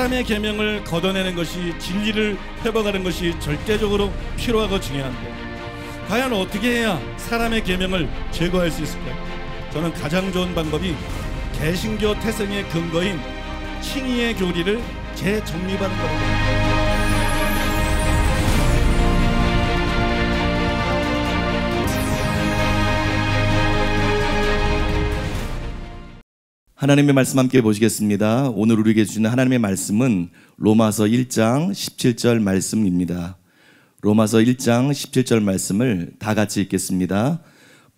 사람의 계명을 걷어내는 것이, 진리를 회복하는 것이 절대적으로 필요하고 중요한데, 과연 어떻게 해야 사람의 계명을 제거할 수 있을까요? 저는 가장 좋은 방법이 개신교 태생의 근거인 칭의의 교리를 재정립하는 겁니다. 하나님의 말씀 함께 보시겠습니다. 오늘 우리에게 주시는 하나님의 말씀은 로마서 1장 17절 말씀입니다. 로마서 1장 17절 말씀을 다 같이 읽겠습니다.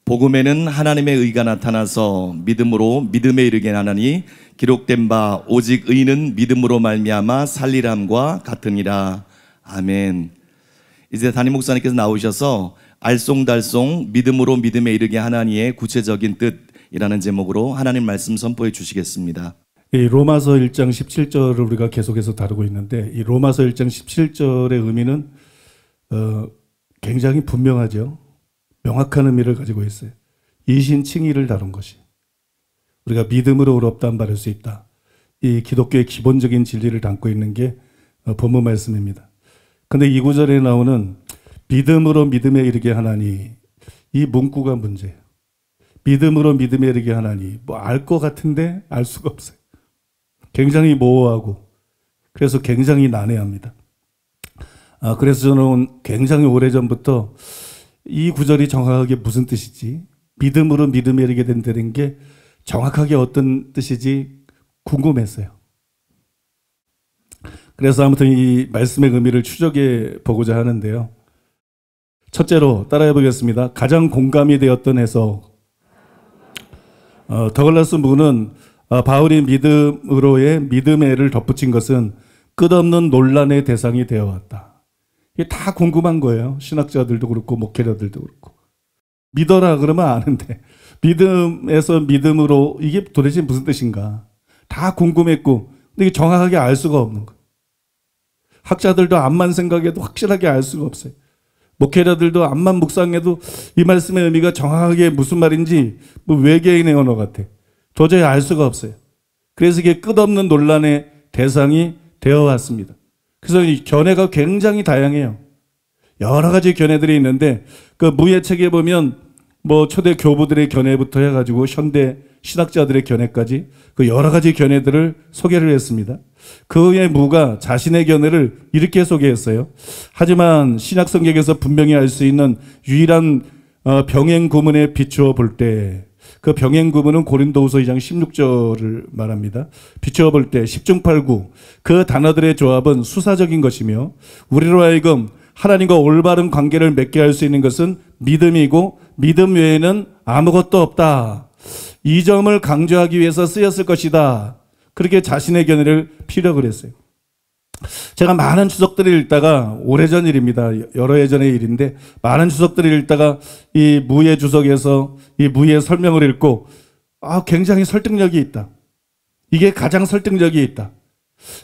복음에는 하나님의 의가 나타나서 믿음으로 믿음에 이르게 하나니 기록된 바 오직 의는 믿음으로 말미암아 살리람과 같으니라. 아멘. 이제 담임 목사님께서 나오셔서 알쏭달쏭 믿음으로 믿음에 이르게 하나니의 구체적인 뜻이라는 제목으로 하나님 말씀 선포해 주시겠습니다. 이 로마서 1장 17절을 우리가 계속해서 다루고 있는데, 이 로마서 1장 17절의 의미는 굉장히 분명하죠. 명확한 의미를 가지고 있어요. 이신칭의를 다룬 것이, 우리가 믿음으로 의롭다함 받을 수 있다, 이 기독교의 기본적인 진리를 담고 있는 게 본문 말씀입니다. 근데 이 구절에 나오는 믿음으로 믿음에 이르게 하나니, 이 문구가 문제예요. 믿음으로 믿음에 이르게 하나니, 뭐 알 것 같은데 알 수가 없어요. 굉장히 모호하고, 그래서 굉장히 난해합니다. 그래서 저는 굉장히 오래전부터 이 구절이 정확하게 무슨 뜻이지, 믿음으로 믿음에 이르게 된다는 게 정확하게 어떤 뜻이지 궁금했어요. 그래서 아무튼 이 말씀의 의미를 추적해 보고자 하는데요. 첫째로 따라해 보겠습니다. 가장 공감이 되었던 해석. 더글라스 문은 바울이 믿음으로의 믿음에를 덧붙인 것은 끝없는 논란의 대상이 되어 왔다. 이게 다 궁금한 거예요. 신학자들도 그렇고 목회자들도 그렇고. 믿어라 그러면 아는데 믿음에서 믿음으로 이게 도대체 무슨 뜻인가 다 궁금했고, 근데 이게 정확하게 알 수가 없는 거예요. 학자들도 암만 생각해도 확실하게 알 수가 없어요. 목회자들도 암만 묵상해도 이 말씀의 의미가 정확하게 무슨 말인지 뭐 외계인의 언어 같아. 도저히 알 수가 없어요. 그래서 이게 끝없는 논란의 대상이 되어 왔습니다. 그래서 이 견해가 굉장히 다양해요. 여러 가지 견해들이 있는데, 그 무예책에 보면 뭐 초대 교부들의 견해부터 해가지고 현대 신학자들의 견해까지 그 여러 가지 견해들을 소개를 했습니다. 그의 무가 자신의 견해를 이렇게 소개했어요. 하지만 신약 성경에서 분명히 알 수 있는 유일한 병행 구문에 비추어 볼 때, 그 병행 구문은 고린도후서 2장 16절을 말합니다. 비추어 볼 때 10중8구 그 단어들의 조합은 수사적인 것이며, 우리로 하여금 하나님과 올바른 관계를 맺게 할 수 있는 것은 믿음이고 믿음 외에는 아무것도 없다. 이 점을 강조하기 위해서 쓰였을 것이다. 그렇게 자신의 견해를 피력을 했어요. 제가 많은 주석들을 읽다가, 오래전 일입니다. 여러 해 전의 일인데, 많은 주석들을 읽다가 이 무예 주석에서 이 무예 설명을 읽고, 굉장히 설득력이 있다. 이게 가장 설득력이 있다.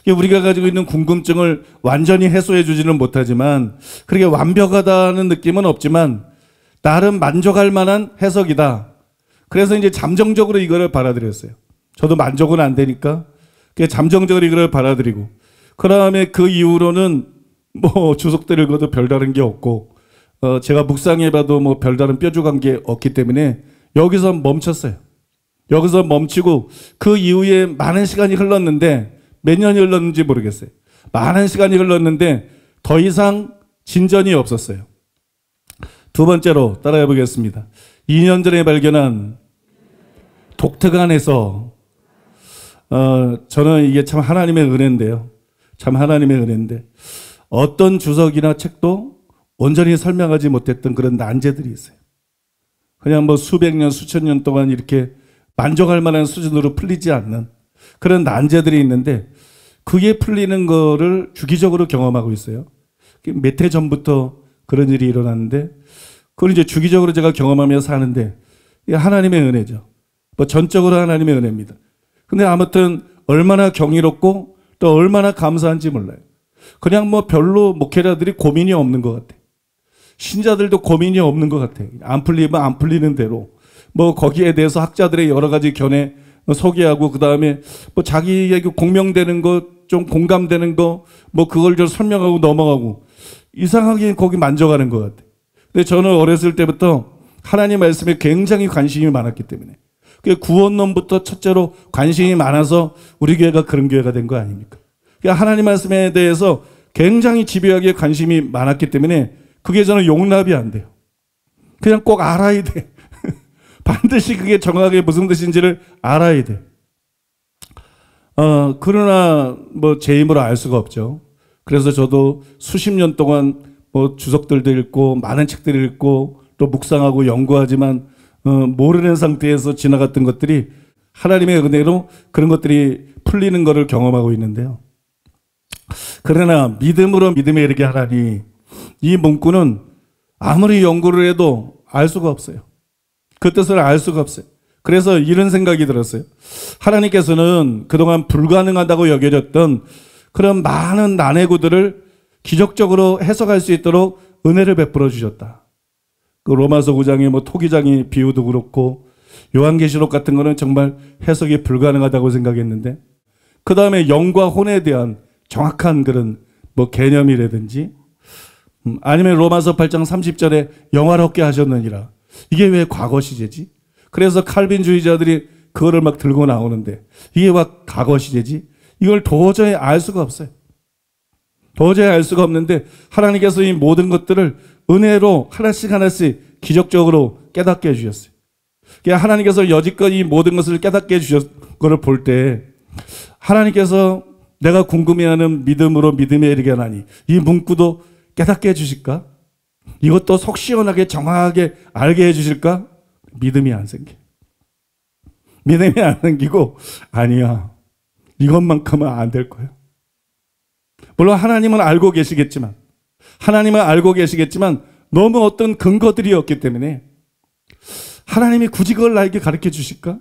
우리가 가지고 있는 궁금증을 완전히 해소해 주지는 못하지만, 그렇게 완벽하다는 느낌은 없지만 나름 만족할 만한 해석이다. 그래서 이제 잠정적으로 이거를 받아들였어요. 저도 만족은 안 되니까 잠정적으로 이걸 받아들이고, 그 다음에 그 이후로는 뭐 주석들을 읽어도 별다른 게 없고, 제가 묵상해봐도 뭐 별다른 뾰족한 게 없기 때문에 여기서 멈췄어요. 여기서 멈추고 그 이후에 많은 시간이 흘렀는데, 몇 년이 흘렀는지 모르겠어요. 많은 시간이 흘렀는데 더 이상 진전이 없었어요. 두 번째로 따라해 보겠습니다. 2년 전에 발견한 독특한에서, 저는 이게 참 하나님의 은혜인데요. 참 하나님의 은혜인데, 어떤 주석이나 책도 온전히 설명하지 못했던 그런 난제들이 있어요. 그냥 뭐 수백 년, 수천 년 동안 이렇게 만족할 만한 수준으로 풀리지 않는 그런 난제들이 있는데, 그게 풀리는 거를 주기적으로 경험하고 있어요. 몇 해 전부터 그런 일이 일어났는데, 그걸 이제 주기적으로 제가 경험하면서 사는데, 이게 하나님의 은혜죠. 뭐 전적으로 하나님의 은혜입니다. 근데 아무튼 얼마나 경이롭고 또 얼마나 감사한지 몰라요. 그냥 뭐 별로 목회자들이 고민이 없는 것 같아. 신자들도 고민이 없는 것 같아. 안 풀리면 안 풀리는 대로 뭐 거기에 대해서 학자들의 여러 가지 견해 소개하고, 그 다음에 뭐 자기에게 공명되는 것 좀 공감되는 거, 뭐 그걸 좀 설명하고 넘어가고 이상하게 거기 만져가는 것 같아요. 근데 저는 어렸을 때부터 하나님 말씀에 굉장히 관심이 많았기 때문에 구원론부터 첫째로 관심이 많아서 우리 교회가 그런 교회가 된 거 아닙니까? 하나님 말씀에 대해서 굉장히 집요하게 관심이 많았기 때문에 그게 저는 용납이 안 돼요. 그냥 꼭 알아야 돼. 반드시 그게 정확하게 무슨 뜻인지를 알아야 돼. 그러나 뭐 제 힘으로 알 수가 없죠. 그래서 저도 수십 년 동안 뭐 주석들도 읽고 많은 책들을 읽고 또 묵상하고 연구하지만 모르는 상태에서 지나갔던 것들이 하나님의 은혜로 그런 것들이 풀리는 것을 경험하고 있는데요. 그러나 믿음으로 믿음에 이르게 하라니, 이 문구는 아무리 연구를 해도 알 수가 없어요. 그 뜻을 알 수가 없어요. 그래서 이런 생각이 들었어요. 하나님께서는 그동안 불가능하다고 여겨졌던 그런 많은 난해구들을 기적적으로 해석할 수 있도록 은혜를 베풀어 주셨다. 그 로마서 9장의 뭐 토기장의 비유도 그렇고 요한계시록 같은 거는 정말 해석이 불가능하다고 생각했는데, 그 다음에 영과 혼에 대한 정확한 그런 뭐 개념이라든지, 아니면 로마서 8장 30절에 영화롭게 하셨느니라. 이게 왜 과거 시제지? 그래서 칼빈주의자들이 그거를 막 들고 나오는데 이게 왜 과거 시제지? 이걸 도저히 알 수가 없어요. 도저히 알 수가 없는데 하나님께서 이 모든 것들을 은혜로 하나씩 하나씩 기적적으로 깨닫게 해주셨어요. 하나님께서 여지껏 이 모든 것을 깨닫게 해주셨던 것을 볼 때 하나님께서 내가 궁금해하는 믿음으로 믿음에 이르게 하나니, 이 문구도 깨닫게 해주실까? 이것도 속 시원하게 정확하게 알게 해주실까? 믿음이 안 생겨. 믿음이 안 생기고, 아니야, 이것만큼은 안 될 거야. 물론 하나님은 알고 계시겠지만 너무 어떤 근거들이 없기 때문에 하나님이 굳이 그걸 나에게 가르쳐 주실까?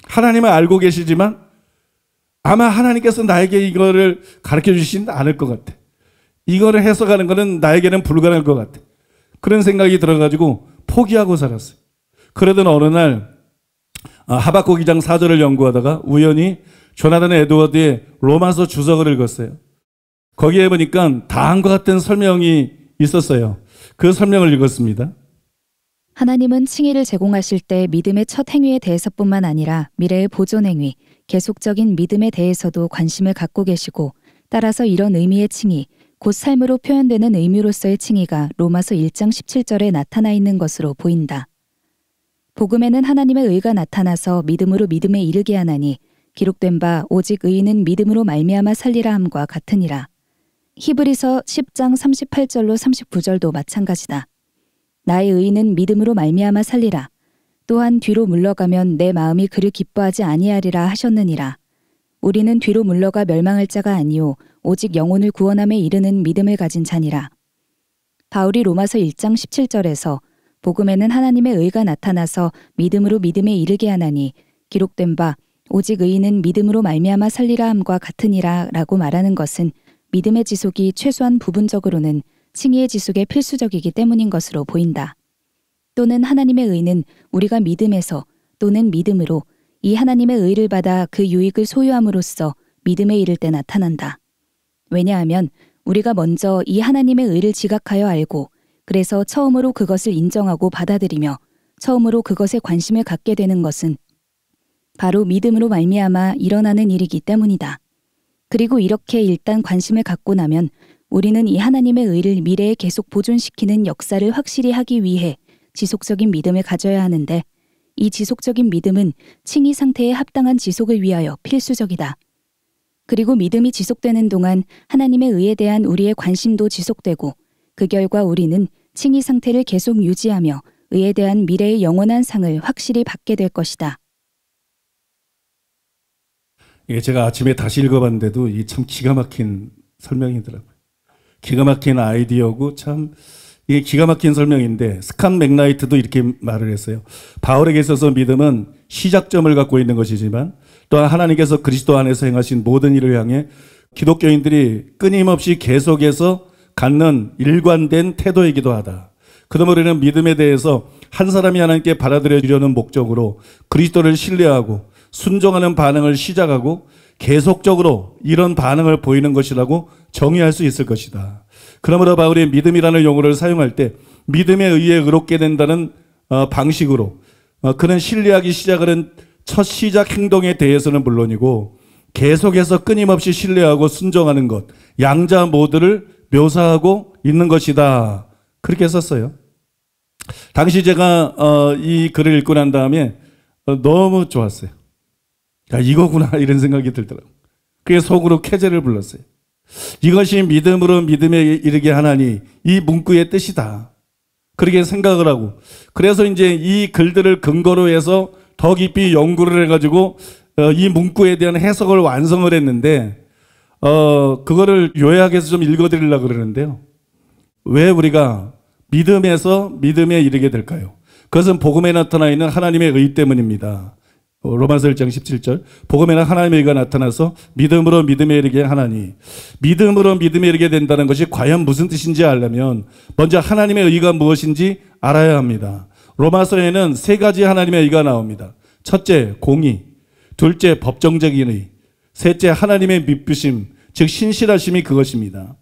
하나님은 알고 계시지만 아마 하나님께서 나에게 이거를 가르쳐 주시진 않을 것 같아. 이거를 해석하는 거는 나에게는 불가능할 것 같아. 그런 생각이 들어가지고 포기하고 살았어요. 그러던 어느 날 하박국 2장 4절을 연구하다가 우연히 조나단 에드워드의 로마서 주석을 읽었어요. 거기에 보니까 다음과 같은 설명이 있었어요. 그 설명을 읽었습니다. 하나님은 칭의를 제공하실 때 믿음의 첫 행위에 대해서뿐만 아니라 미래의 보존 행위, 계속적인 믿음에 대해서도 관심을 갖고 계시고, 따라서 이런 의미의 칭의, 곧 삶으로 표현되는 의미로서의 칭의가 로마서 1장 17절에 나타나 있는 것으로 보인다. 복음에는 하나님의 의가 나타나서 믿음으로 믿음에 이르게 하나니, 기록된 바 오직 의인은 믿음으로 말미암아 살리라 함과 같으니라. 히브리서 10장 38절로 39절도 마찬가지다. 나의 의인은 믿음으로 말미암아 살리라. 또한 뒤로 물러가면 내 마음이 그를 기뻐하지 아니하리라 하셨느니라. 우리는 뒤로 물러가 멸망할 자가 아니요 오직 영혼을 구원함에 이르는 믿음을 가진 자니라. 바울이 로마서 1장 17절에서 복음에는 하나님의 의가 나타나서 믿음으로 믿음에 이르게 하나니, 기록된 바 오직 의인은 믿음으로 말미암아 살리라 함과 같으니라 라고 말하는 것은 믿음의 지속이 최소한 부분적으로는 칭의의 지속에 필수적이기 때문인 것으로 보인다. 또는 하나님의 의는 우리가 믿음에서 또는 믿음으로 이 하나님의 의를 받아 그 유익을 소유함으로써 믿음에 이를 때 나타난다. 왜냐하면 우리가 먼저 이 하나님의 의를 지각하여 알고, 그래서 처음으로 그것을 인정하고 받아들이며 처음으로 그것에 관심을 갖게 되는 것은 바로 믿음으로 말미암아 일어나는 일이기 때문이다. 그리고 이렇게 일단 관심을 갖고 나면 우리는 이 하나님의 의를 미래에 계속 보존시키는 역사를 확실히 하기 위해 지속적인 믿음을 가져야 하는데, 이 지속적인 믿음은 칭의 상태에 합당한 지속을 위하여 필수적이다. 그리고 믿음이 지속되는 동안 하나님의 의에 대한 우리의 관심도 지속되고, 그 결과 우리는 칭의 상태를 계속 유지하며 의에 대한 미래의 영원한 상을 확실히 받게 될 것이다. 예, 제가 아침에 다시 읽어봤는데도 이게 참 기가 막힌 설명이더라고요. 기가 막힌 아이디어고 참 이게 기가 막힌 설명인데, 스칸 맥나이트도 이렇게 말을 했어요. 바울에게 있어서 믿음은 시작점을 갖고 있는 것이지만 또한 하나님께서 그리스도 안에서 행하신 모든 일을 향해 기독교인들이 끊임없이 계속해서 갖는 일관된 태도이기도 하다. 그러므로 우리는 믿음에 대해서 한 사람이 하나님께 받아들여 주려는 목적으로 그리스도를 신뢰하고 순종하는 반응을 시작하고, 계속적으로 이런 반응을 보이는 것이라고 정의할 수 있을 것이다. 그러므로 바울이 믿음이라는 용어를 사용할 때 믿음에 의해 의롭게 된다는 방식으로 그는 신뢰하기 시작하는 첫 시작 행동에 대해서는 물론이고 계속해서 끊임없이 신뢰하고 순종하는 것, 양자 모두를 묘사하고 있는 것이다. 그렇게 썼어요. 당시 제가 이 글을 읽고 난 다음에 너무 좋았어요. 야, 이거구나 이런 생각이 들더라고요. 그게 속으로 쾌재를 불렀어요. 이것이 믿음으로 믿음에 이르게 하나니 이 문구의 뜻이다. 그렇게 생각을 하고 그래서 이제 이 글들을 근거로 해서 더 깊이 연구를 해가지고 이 문구에 대한 해석을 완성을 했는데 그거를 요약해서 좀 읽어드리려고 그러는데요. 왜 우리가 믿음에서 믿음에 이르게 될까요? 그것은 복음에 나타나 있는 하나님의 의 때문입니다. 로마서 1장 17절 복음에는 하나님의 의가 나타나서 믿음으로 믿음에 이르게 하나니 믿음으로 믿음에 이르게 된다는 것이 과연 무슨 뜻인지 알려면 먼저 하나님의 의가 무엇인지 알아야 합니다. 로마서에는 세 가지 하나님의 의가 나옵니다. 첫째 공의, 둘째 법정적인 의, 셋째 하나님의 미쁘심 즉 신실하심이 그것입니다.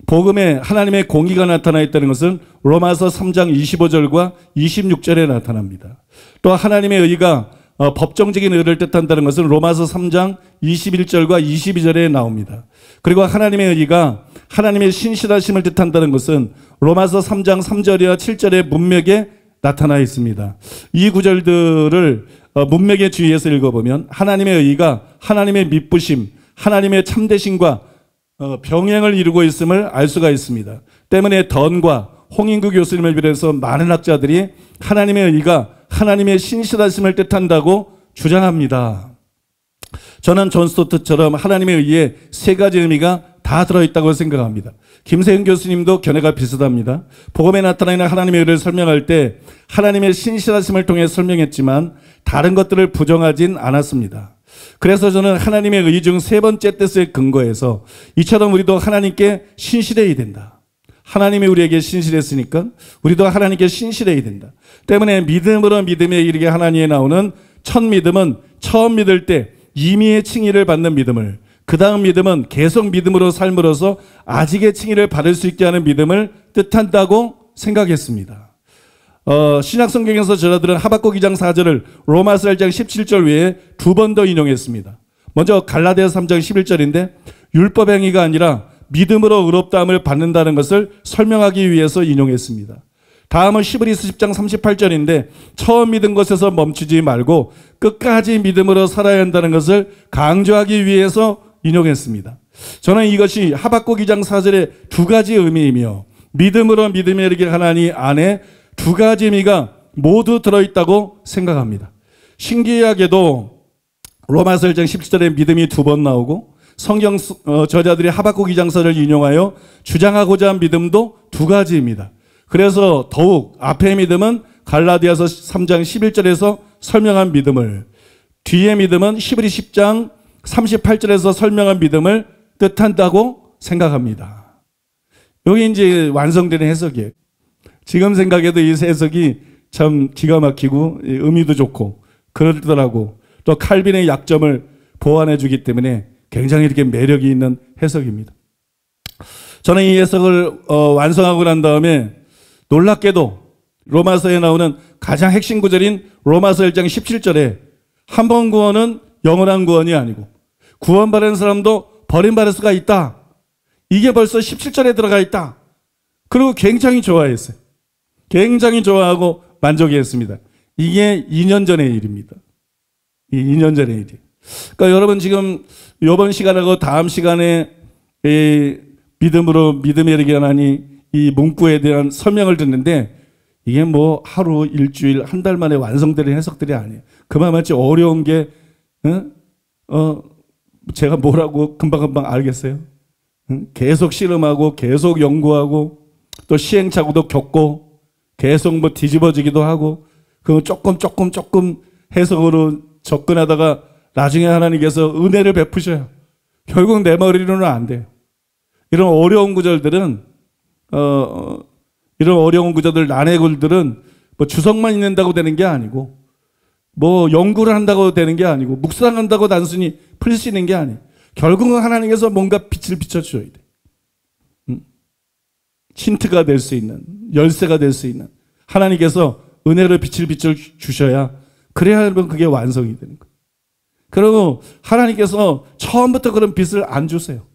복음에 하나님의 공의가 나타나 있다는 것은 로마서 3장 25절과 26절에 나타납니다. 또 하나님의 의가 법정적인 의를 뜻한다는 것은 로마서 3장 21절과 22절에 나옵니다. 그리고 하나님의 의가 하나님의 신실하심을 뜻한다는 것은 로마서 3장 3절이와 7절의 문맥에 나타나 있습니다. 이 구절들을 문맥에 주의해서 읽어보면 하나님의 의가 하나님의 미쁘심, 하나님의 참되심과 병행을 이루고 있음을 알 수가 있습니다. 때문에 던과 홍인구 교수님을 비롯해서 많은 학자들이 하나님의 의가 하나님의 신실하심을 뜻한다고 주장합니다. 저는 존 스토트처럼 하나님의 의에 세 가지 의미가 다 들어있다고 생각합니다. 김세윤 교수님도 견해가 비슷합니다. 복음에 나타나는 하나님의 의를 설명할 때 하나님의 신실하심을 통해 설명했지만 다른 것들을 부정하진 않았습니다. 그래서 저는 하나님의 의 중 세 번째 뜻에 근거해서 이처럼 우리도 하나님께 신실해야 된다. 하나님이 우리에게 신실했으니까 우리도 하나님께 신실해야 된다. 때문에 믿음으로 믿음에 이르게 하나님에 나오는 첫 믿음은 처음 믿을 때 임의의 칭의를 받는 믿음을, 그 다음 믿음은 계속 믿음으로 삶으로써 아직의 칭의를 받을 수 있게 하는 믿음을 뜻한다고 생각했습니다. 신약 성경에서 저자들은 하박국 2장 4절을 로마서 1장 17절 외에 두 번 더 인용했습니다. 먼저 갈라디아서 3장 11절인데 율법 행위가 아니라 믿음으로 의롭다함을 받는다는 것을 설명하기 위해서 인용했습니다. 다음은 히브리서 10장 38절인데 처음 믿은 것에서 멈추지 말고 끝까지 믿음으로 살아야 한다는 것을 강조하기 위해서 인용했습니다. 저는 이것이 하박국 2장 4절의 두 가지 의미이며 믿음으로 믿음에 이르게 하나니 안에 두 가지 의미가 모두 들어있다고 생각합니다. 신기하게도 로마서 1장 17절에 믿음이 두 번 나오고 성경 저자들이 하박국 2장 4절을 인용하여 주장하고자 한 믿음도 두 가지입니다. 그래서 더욱 앞의 믿음은 갈라디아서 3장 11절에서 설명한 믿음을, 뒤의 믿음은 히브리 10장 38절에서 설명한 믿음을 뜻한다고 생각합니다. 여기 이제 완성되는 해석이에요. 지금 생각해도 이 해석이 참 기가 막히고 의미도 좋고 그러더라고. 또 칼빈의 약점을 보완해 주기 때문에 굉장히 이렇게 매력이 있는 해석입니다. 저는 이 해석을 완성하고 난 다음에 놀랍게도 로마서에 나오는 가장 핵심 구절인 로마서 1장 17절에 한 번 구원은 영원한 구원이 아니고 구원받은 사람도 버림받을 수가 있다. 이게 벌써 17절에 들어가 있다. 그리고 굉장히 좋아했어요. 굉장히 좋아하고 만족했습니다. 이게 2년 전의 일입니다. 2년 전의 일이에요. 그러니까 여러분 지금 이번 시간하고 다음 시간에 믿음으로 믿음에 이르게 하나니 이 문구에 대한 설명을 듣는데 이게 뭐 하루, 일주일, 한 달 만에 완성되는 해석들이 아니에요. 그만큼 어려운 게 제가 뭐라고 금방금방 알겠어요. 계속 실험하고 계속 연구하고 또 시행착오도 겪고 계속 뭐 뒤집어지기도 하고 그 조금 해석으로 접근하다가 나중에 하나님께서 은혜를 베푸셔요. 결국 내 머리로는 안 돼요. 이런 어려운 구절들은 이런 어려운 구절들, 난해 글들은 뭐 주석만 읽는다고 되는 게 아니고 뭐 연구를 한다고 되는 게 아니고 묵상한다고 단순히 풀리시는 게 아니에요. 결국은 하나님께서 뭔가 빛을 비춰주셔야 돼. 힌트가 될 수 있는, 열쇠가 될 수 있는 하나님께서 은혜로 빛을 비춰주셔야, 그래야 여러분 그게 완성이 되는 거예요. 그리고 하나님께서 처음부터 그런 빛을 안 주세요.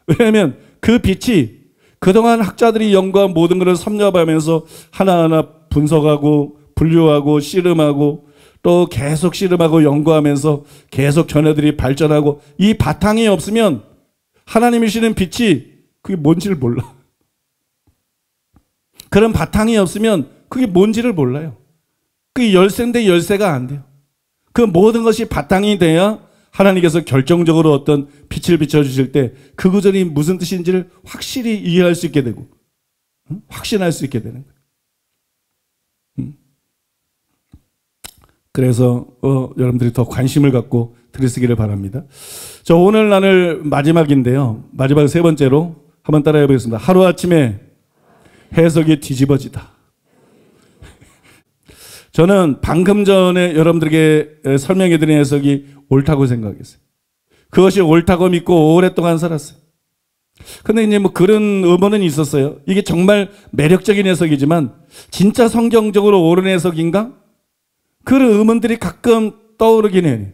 왜냐하면 그 빛이 그동안 학자들이 연구한 모든 것을 섭렵하면서 하나하나 분석하고 분류하고 씨름하고 또 계속 씨름하고 연구하면서 계속 견해들이 발전하고, 이 바탕이 없으면 하나님이 주시는 빛이 그게 뭔지를 몰라. 그런 바탕이 없으면 그게 뭔지를 몰라요. 그게 열쇠인데 열쇠가 안 돼요. 그 모든 것이 바탕이 돼야 하나님께서 결정적으로 어떤 빛을 비춰주실 때 그 구절이 무슨 뜻인지를 확실히 이해할 수 있게 되고 확신할 수 있게 되는 거예요. 그래서 여러분들이 더 관심을 갖고 들으시기를 바랍니다. 저 오늘 나눌 마지막인데요. 마지막 세 번째로 한번 따라해 보겠습니다. 하루아침에 해석이 뒤집어지다. 저는 방금 전에 여러분들에게 설명해 드린 해석이 옳다고 생각했어요. 그것이 옳다고 믿고 오랫동안 살았어요. 근데 이제 뭐 그런 의문은 있었어요. 이게 정말 매력적인 해석이지만 진짜 성경적으로 옳은 해석인가? 그런 의문들이 가끔 떠오르긴 해요.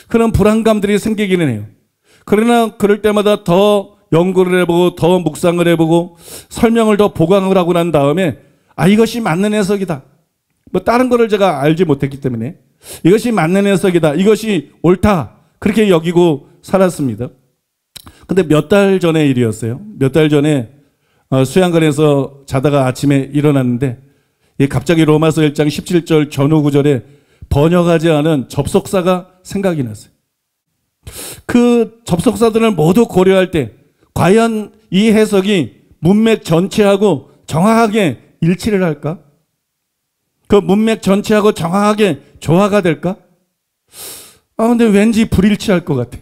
그런 불안감들이 생기기는 해요. 그러나 그럴 때마다 더 연구를 해보고 더 묵상을 해보고 설명을 더 보강을 하고 난 다음에 이것이 맞는 해석이다. 뭐 다른 거를 제가 알지 못했기 때문에 이것이 맞는 해석이다. 이것이 옳다. 그렇게 여기고 살았습니다. 근데 몇 달 전의 일이었어요. 몇 달 전에 수양관에서 자다가 아침에 일어났는데 갑자기 로마서 1장 17절 전후 구절에 번역하지 않은 접속사가 생각이 났어요. 그 접속사들을 모두 고려할 때 과연 이 해석이 문맥 전체하고 정확하게 일치를 할까? 그 문맥 전체하고 정확하게 조화가 될까? 근데 왠지 불일치할 것 같아.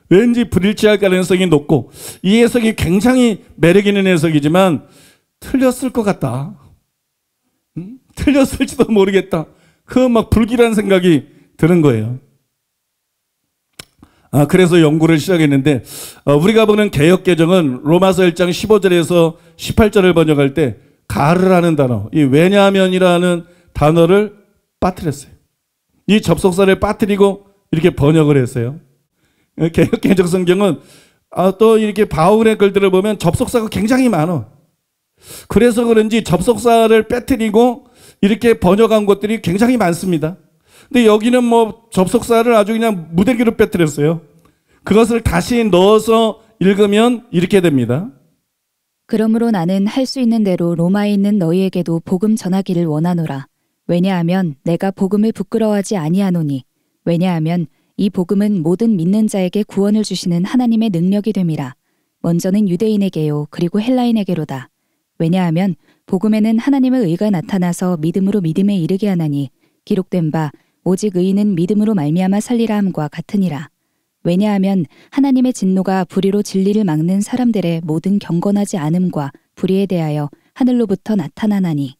왠지 불일치할 가능성이 높고, 이 해석이 굉장히 매력 있는 해석이지만 틀렸을 것 같다. 틀렸을지도 모르겠다. 그 막 불길한 생각이 드는 거예요. 그래서 연구를 시작했는데, 우리가 보는 개역개정은 로마서 1장 15절에서 18절을 번역할 때 가르라는 단어, 이 왜냐하면이라는 단어를 빠뜨렸어요. 이 접속사를 빠뜨리고 이렇게 번역을 했어요. 개역개정 성경은 또 이렇게 바울의 글들을 보면 접속사가 굉장히 많아. 그래서 그런지 접속사를 빼뜨리고 이렇게 번역한 것들이 굉장히 많습니다. 근데 여기는 뭐 접속사를 아주 그냥 무대기로 빼뜨렸어요. 그것을 다시 넣어서 읽으면 이렇게 됩니다. 그러므로 나는 할 수 있는 대로 로마에 있는 너희에게도 복음 전하기를 원하노라. 왜냐하면 내가 복음을 부끄러워하지 아니하노니. 왜냐하면 이 복음은 모든 믿는 자에게 구원을 주시는 하나님의 능력이 됨이라. 먼저는 유대인에게요, 그리고 헬라인에게로다. 왜냐하면 복음에는 하나님의 의가 나타나서 믿음으로 믿음에 이르게 하나니 기록된 바 오직 의인은 믿음으로 말미암아 살리라 함과 같으니라. 왜냐하면 하나님의 진노가 불의로 진리를 막는 사람들의 모든 경건하지 않음과 불의에 대하여 하늘로부터 나타나나니.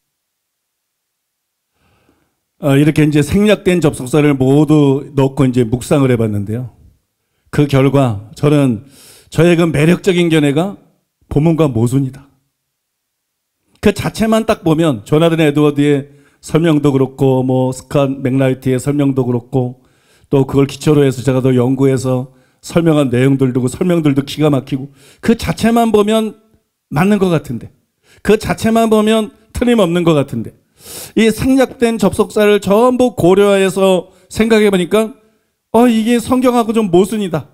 이렇게 이제 생략된 접속사를 모두 넣고 이제 묵상을 해봤는데요. 그 결과 저는 저의 그 매력적인 견해가 본문과 모순이다. 그 자체만 딱 보면 조나단 에드워드의 설명도 그렇고 뭐 스캇 맥라이트의 설명도 그렇고 또 그걸 기초로 해서 제가 더 연구해서 설명한 내용들도 그 설명들도 기가 막히고 그 자체만 보면 맞는 것 같은데 그 자체만 보면 틀림없는 것 같은데 이 생략된 접속사를 전부 고려해서 생각해 보니까 이게 성경하고 좀 모순이다.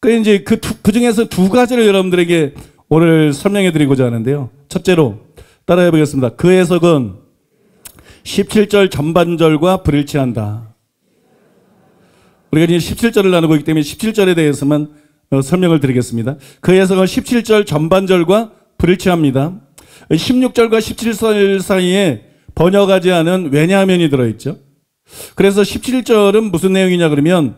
그 이제 그 중에서 두 가지를 여러분들에게 오늘 설명해 드리고자 하는데요. 첫째로 따라해 보겠습니다. 그 해석은 17절 전반절과 불일치한다. 우리가 이제 17절을 나누고 있기 때문에 17절에 대해서만 설명을 드리겠습니다. 그 해석은 17절 전반절과 불일치합니다. 16절과 17절 사이에 번역하지 않은 왜냐하면이 들어있죠. 그래서 17절은 무슨 내용이냐 그러면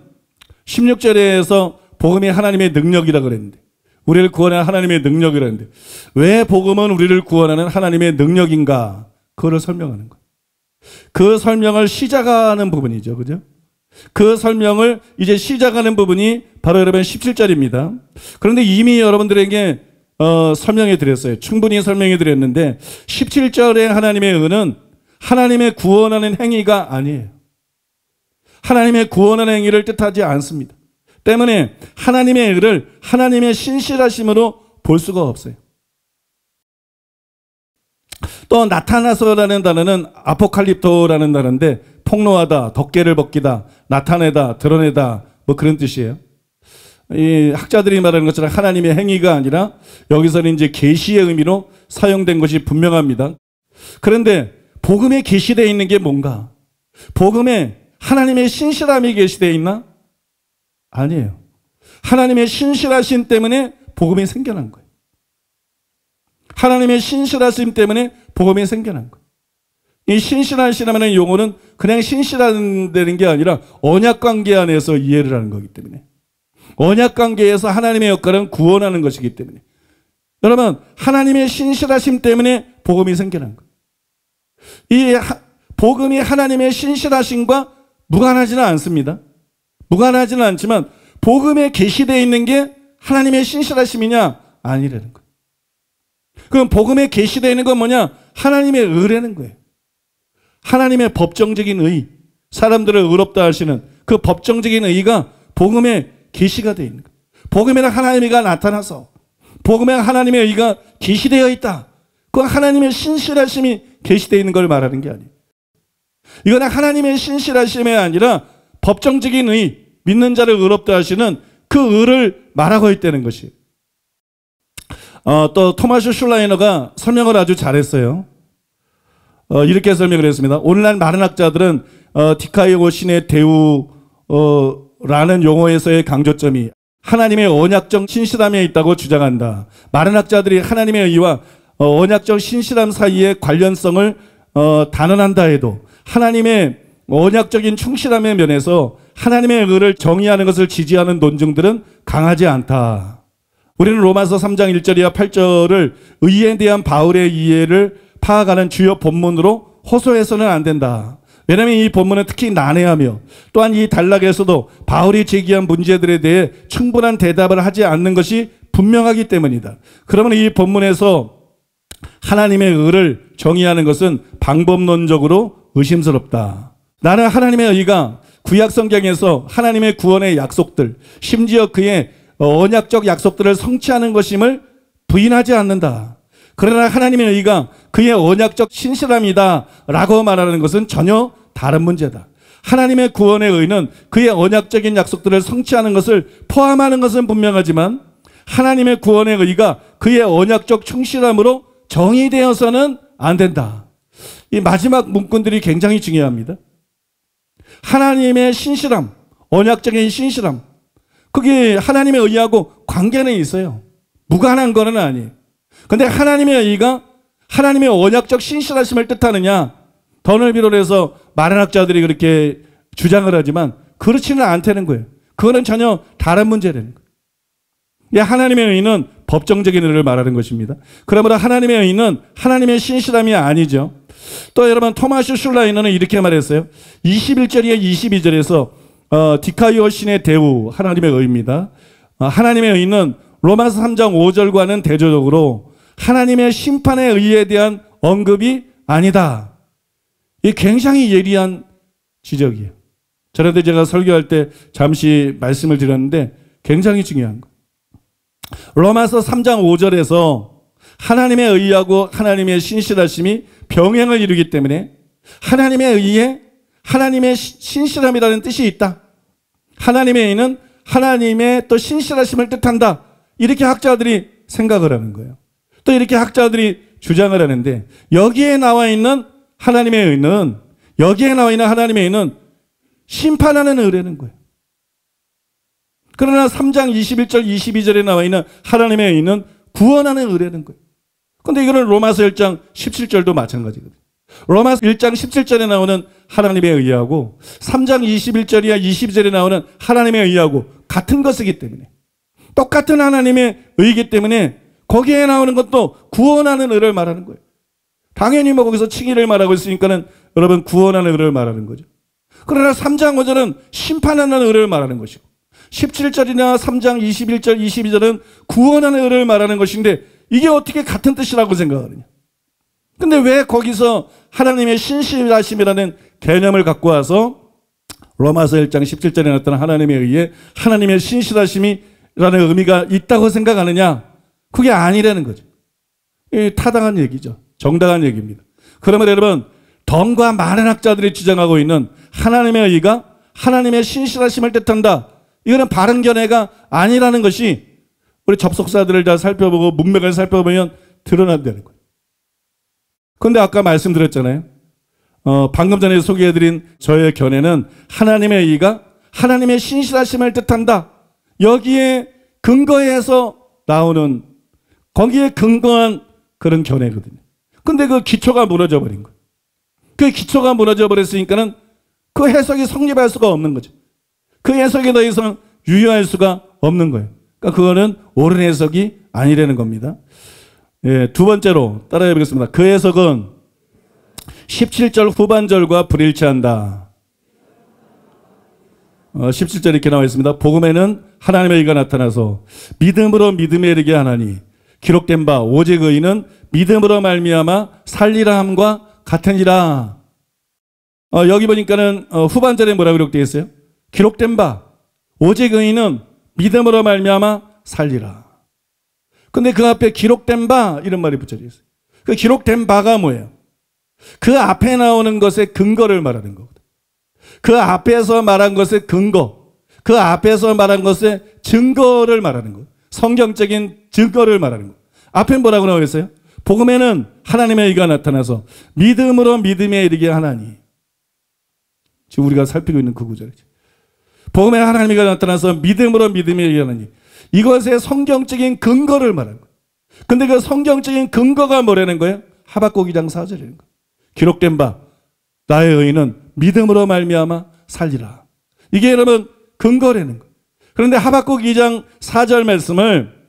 16절에서 복음이 하나님의 능력이라 그랬는데 우리를 구원하는 하나님의 능력이라 했는데 왜 복음은 우리를 구원하는 하나님의 능력인가? 그거를 설명하는 거예요. 그 설명을 시작하는 부분이죠. 그죠? 그 설명을 이제 시작하는 부분이 바로 여러분 17절입니다. 그런데 이미 여러분들에게 설명해 드렸어요. 충분히 설명해 드렸는데 17절의 하나님의 의는 하나님의 구원하는 행위가 아니에요. 하나님의 구원하는 행위를 뜻하지 않습니다. 때문에 하나님의 의를 하나님의 신실하심으로 볼 수가 없어요. 또 나타나서라는 단어는 아포칼립토라는 단어인데 폭로하다, 덮개를 벗기다, 나타내다, 드러내다 뭐 그런 뜻이에요. 이 학자들이 말하는 것처럼 하나님의 행위가 아니라 여기서는 이제 계시의 의미로 사용된 것이 분명합니다. 그런데 복음에 계시되어 있는 게 뭔가? 복음에 하나님의 신실함이 계시되어 있나? 아니에요. 하나님의 신실하심 때문에 복음이 생겨난 거예요. 하나님의 신실하심 때문에 복음이 생겨난 거예요. 이 신실하시라는 용어는 그냥 신실하다는 게 아니라 언약관계 안에서 이해를 하는 거기 때문에, 언약관계에서 하나님의 역할은 구원하는 것이기 때문에, 여러분 하나님의 신실하심 때문에 복음이 생겨난 거예요. 이 복음이 하나님의 신실하심과 무관하지는 않습니다. 무관하지는 않지만 복음에 계시되어 있는 게 하나님의 신실하심이냐? 아니라는 거예요. 그럼 복음에 계시되어 있는 건 뭐냐? 하나님의 의라는 거예요. 하나님의 법정적인 의, 사람들을 의롭다 하시는 그 법정적인 의가 복음에 계시가 되어 있는 거예요. 복음에는 하나님의 의가 나타나서 복음에 하나님의 의가 계시되어 있다. 그 하나님의 신실하심이 계시되어 있는 걸 말하는 게 아니에요. 이거는 하나님의 신실하심이 아니라 법정적인 의, 믿는 자를 의롭다 하시는 그 의를 말하고 있다는 것이에요. 또 토마스 슐라이너가 설명을 아주 잘했어요. 이렇게 설명을 했습니다. 오늘날 많은 학자들은 디카이오 신의 대우라는 용어에서의 강조점이 하나님의 언약적 신실함에 있다고 주장한다. 많은 학자들이 하나님의 의와 언약적 신실함 사이의 관련성을 단언한다 해도 하나님의 언약적인 충실함의 면에서 하나님의 의를 정의하는 것을 지지하는 논증들은 강하지 않다. 우리는 로마서 3장 1절이와 8절을 의에 대한 바울의 이해를 파악하는 주요 본문으로 호소해서는 안 된다. 왜냐하면 이 본문은 특히 난해하며 또한 이 단락에서도 바울이 제기한 문제들에 대해 충분한 대답을 하지 않는 것이 분명하기 때문이다. 그러면 이 본문에서 하나님의 의를 정의하는 것은 방법론적으로 의심스럽다. 나는 하나님의 의가 구약 성경에서 하나님의 구원의 약속들, 심지어 그의 언약적 약속들을 성취하는 것임을 부인하지 않는다. 그러나 하나님의 의가 그의 언약적 신실함이다 라고 말하는 것은 전혀 다른 문제다. 하나님의 구원의 의는 그의 언약적인 약속들을 성취하는 것을 포함하는 것은 분명하지만 하나님의 구원의 의가 그의 언약적 충실함으로 정의되어서는 안 된다. 이 마지막 문구들이 굉장히 중요합니다. 하나님의 신실함, 언약적인 신실함, 그게 하나님의 의하고 관계는 있어요. 무관한 거는 아니에요. 그런데 하나님의 의가 하나님의 언약적 신실하심을 뜻하느냐? 더 넓이로 해서 많은 학자들이 그렇게 주장을 하지만 그렇지는 않다는 거예요. 그거는 전혀 다른 문제라는 거예요. 하나님의 의는 법정적인 의를 말하는 것입니다. 그러므로 하나님의 의는 하나님의 신실함이 아니죠. 또 여러분 토마스 슐라이너는 이렇게 말했어요. 21절이나 22절에서 디카이오 신의 대우, 하나님의 의입니다. 하나님의 의는 로마서 3장 5절과는 대조적으로 하나님의 심판의 의에 대한 언급이 아니다. 이 굉장히 예리한 지적이에요. 저런데 제가 설교할 때 잠시 말씀을 드렸는데 굉장히 중요한 거예요. 로마서 3장 5절에서 하나님의 의하고 하나님의 신실하심이 병행을 이루기 때문에 하나님의 의에 하나님의 신실함이라는 뜻이 있다. 하나님의 의는 하나님의 또 신실하심을 뜻한다. 이렇게 학자들이 생각을 하는 거예요. 또 이렇게 학자들이 주장을 하는데 여기에 나와 있는 하나님의 의는 심판하는 의라는 거예요. 그러나 3장 21절 22절에 나와 있는 하나님의 의는 구원하는 의라는 거예요. 그런데 이거는 로마서 1장 17절도 마찬가지거든요. 로마서 1장 17절에 나오는 하나님의 의하고 3장 21절이야 22절에 나오는 하나님의 의하고 같은 것이기 때문에 똑같은 하나님의 의이기 때문에 거기에 나오는 것도 구원하는 의를 말하는 거예요. 당연히 뭐 거기서 칭의를 말하고 있으니까는 여러분 구원하는 의를 말하는 거죠. 그러나 3장 5절은 심판하는 의를 말하는 것이고 17절이나 3장 21절, 22절은 구원하는 의를 말하는 것인데 이게 어떻게 같은 뜻이라고 생각하느냐. 근데 왜 거기서 하나님의 신실하심이라는 개념을 갖고 와서 로마서 1장 17절에 나타난 하나님에 의해 하나님의 신실하심이라는 의미가 있다고 생각하느냐. 그게 아니라는 거죠. 타당한 얘기죠. 정당한 얘기입니다. 그러면 여러분, 덤과 많은 학자들이 주장하고 있는 하나님의 의가 하나님의 신실하심을 뜻한다. 이거는 바른 견해가 아니라는 것이 우리 접속사들을 다 살펴보고 문맥을 살펴보면 드러난다는 거예요. 그런데 아까 말씀드렸잖아요. 방금 전에 소개해드린 저의 견해는 하나님의 의가 하나님의 신실하심을 뜻한다. 여기에 근거해서 나오는 거기에 근거한 그런 견해거든요. 근데 그 기초가 무너져 버린 거예요. 그 기초가 무너져 버렸으니까는 그 해석이 성립할 수가 없는 거죠. 그 해석에 더 이상 유효할 수가 없는 거예요. 그러니까 그거는 옳은 해석이 아니라는 겁니다. 예, 두 번째로 따라해 보겠습니다. 그 해석은 17절 후반절과 불일치한다. 17절 이렇게 나와 있습니다. 복음에는 하나님의 의가 나타나서 믿음으로 믿음에 이르게 하나니 기록된 바 오직 의인은 믿음으로 말미암아 살리라 함과 같으니라. 여기 보니까는 후반절에 뭐라고 기록되어 있어요? 기록된 바 오직 의인은 믿음으로 말미암아 살리라. 근데 그 앞에 기록된 바 이런 말이 붙여져 있어요. 그 기록된 바가 뭐예요? 그 앞에 나오는 것의 근거를 말하는 거거든. 그 앞에서 말한 것의 근거, 그 앞에서 말한 것의 증거를 말하는 거예요. 성경적인 증거를 말하는 거예요. 앞에 뭐라고 나와 있어요? 복음에는 하나님의 의가 나타나서 믿음으로 믿음에 이르게 하나니. 지금 우리가 살피고 있는 그 구절이죠. 복음에 하나님의 의가 나타나서 믿음으로 믿음에 이르게 하나니. 이것의 성경적인 근거를 말하는 거예요. 근데 그 성경적인 근거가 뭐라는 거예요? 하박국 2장 4절이라는 거예요. 기록된 바 나의 의인은 믿음으로 말미암아 살리라. 이게 여러분 근거라는 거예요. 그런데 하박국 2장 4절 말씀을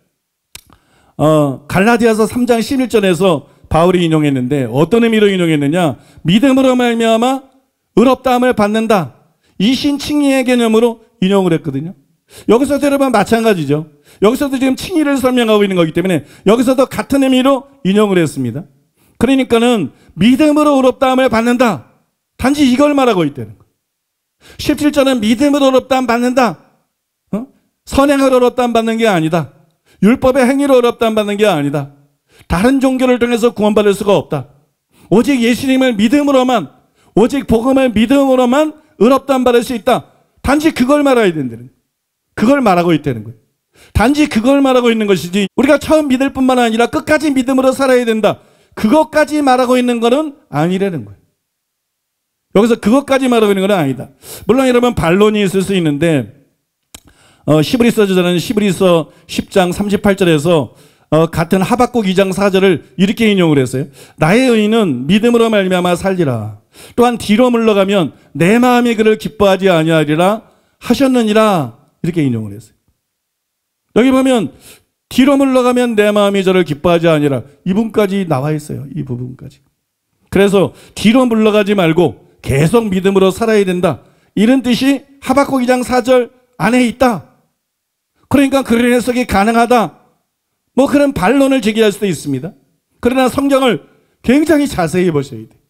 갈라디아서 3장 11절에서 바울이 인용했는데 어떤 의미로 인용했느냐? 믿음으로 말미암아 의롭다함을 받는다. 이신 칭의의 개념으로 인용을 했거든요. 여기서도 여러분 마찬가지죠. 여기서도 지금 칭의를 설명하고 있는 거기 때문에 여기서도 같은 의미로 인용을 했습니다. 그러니까는 믿음으로 의롭다함을 받는다. 단지 이걸 말하고 있다는 거예요. 17절은 믿음으로 의롭다함 받는다. 선행으로 의롭다함 받는 게 아니다. 율법의 행위로 의롭다함 받는 게 아니다. 다른 종교를 통해서 구원받을 수가 없다. 오직 예수님을 믿음으로만, 오직 복음을 믿음으로만 의롭다함 받을 수 있다. 단지 그걸 말해야 된다는 거예요. 그걸 말하고 있다는 거예요. 단지 그걸 말하고 있는 것이지 우리가 처음 믿을 뿐만 아니라 끝까지 믿음으로 살아야 된다. 그것까지 말하고 있는 것은 아니라는 거예요. 여기서 그것까지 말하고 있는 건 아니다. 물론 여러분 반론이 있을 수 있는데 히브리서저자는 히브리서 10장 38절에서 같은 하박국 2장 4절을 이렇게 인용을 했어요. 나의 의인은 믿음으로 말미암아 살리라. 또한 뒤로 물러가면 내 마음이 그를 기뻐하지 아니하리라 하셨느니라. 이렇게 인용을 했어요. 여기 보면 뒤로 물러가면 내 마음이 저를 기뻐하지 아니라 이 부분까지 나와 있어요. 이 부분까지. 그래서 뒤로 물러가지 말고 계속 믿음으로 살아야 된다. 이런 뜻이 하박국 2장 4절 안에 있다. 그러니까 그런 해석이 가능하다. 뭐 그런 반론을 제기할 수도 있습니다. 그러나 성경을 굉장히 자세히 보셔야 돼요.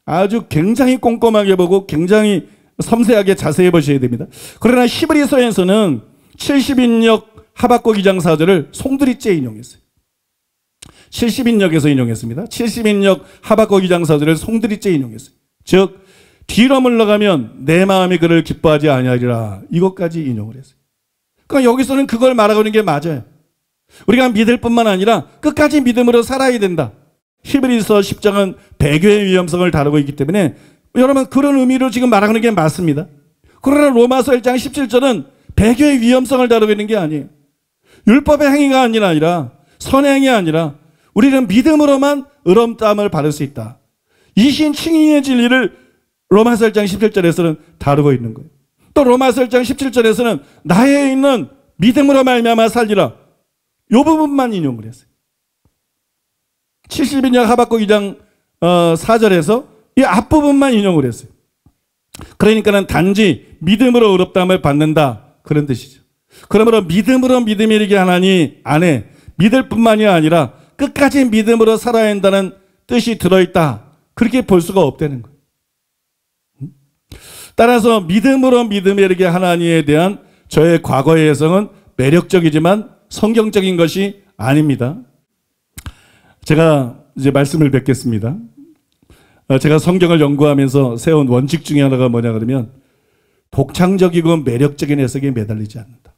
아주 굉장히 꼼꼼하게 보고 굉장히 섬세하게 자세히 보셔야 됩니다. 그러나 히브리서에서는 70인역 하박국 2장 4절을 송두리째 인용했어요. 70인역에서 인용했습니다. 70인역 하박국 2장 4절을 송두리째 인용했어요. 즉 뒤로 물러가면 내 마음이 그를 기뻐하지 아니하리라. 이것까지 인용을 했어요. 그러니까 여기서는 그걸 말하고 있는 게 맞아요. 우리가 믿을 뿐만 아니라 끝까지 믿음으로 살아야 된다. 히브리서 10장은 배교의 위험성을 다루고 있기 때문에 여러분 그런 의미로 지금 말하는 게 맞습니다. 그러나 로마서 1장 17절은 배교의 위험성을 다루고 있는 게 아니에요. 율법의 행위가 아니라 선행이 아니라 우리는 믿음으로만 의롭다함을 받을 수 있다. 이신 칭의의 진리를 로마서 1장 17절에서는 다루고 있는 거예요. 또 로마서 1장 17절에서는 나의 있는 믿음으로 말미암아 살리라. 이 부분만 인용을 했어요. 70인역 하박국 2장 4절에서 이 앞부분만 인용을 했어요. 그러니까는 단지 믿음으로 의롭다함을 받는다, 그런 뜻이죠. 그러므로 믿음으로 믿음이 이르게 하나니 안에 믿을 뿐만이 아니라 끝까지 믿음으로 살아야 한다는 뜻이 들어있다, 그렇게 볼 수가 없다는 거예요. 따라서 믿음으로 믿음이 이르게 하나니에 대한 저의 과거의 해석은 매력적이지만 성경적인 것이 아닙니다. 제가 이제 말씀을 뵙겠습니다. 제가 성경을 연구하면서 세운 원칙 중에 하나가 뭐냐 그러면 독창적이고 매력적인 해석에 매달리지 않는다.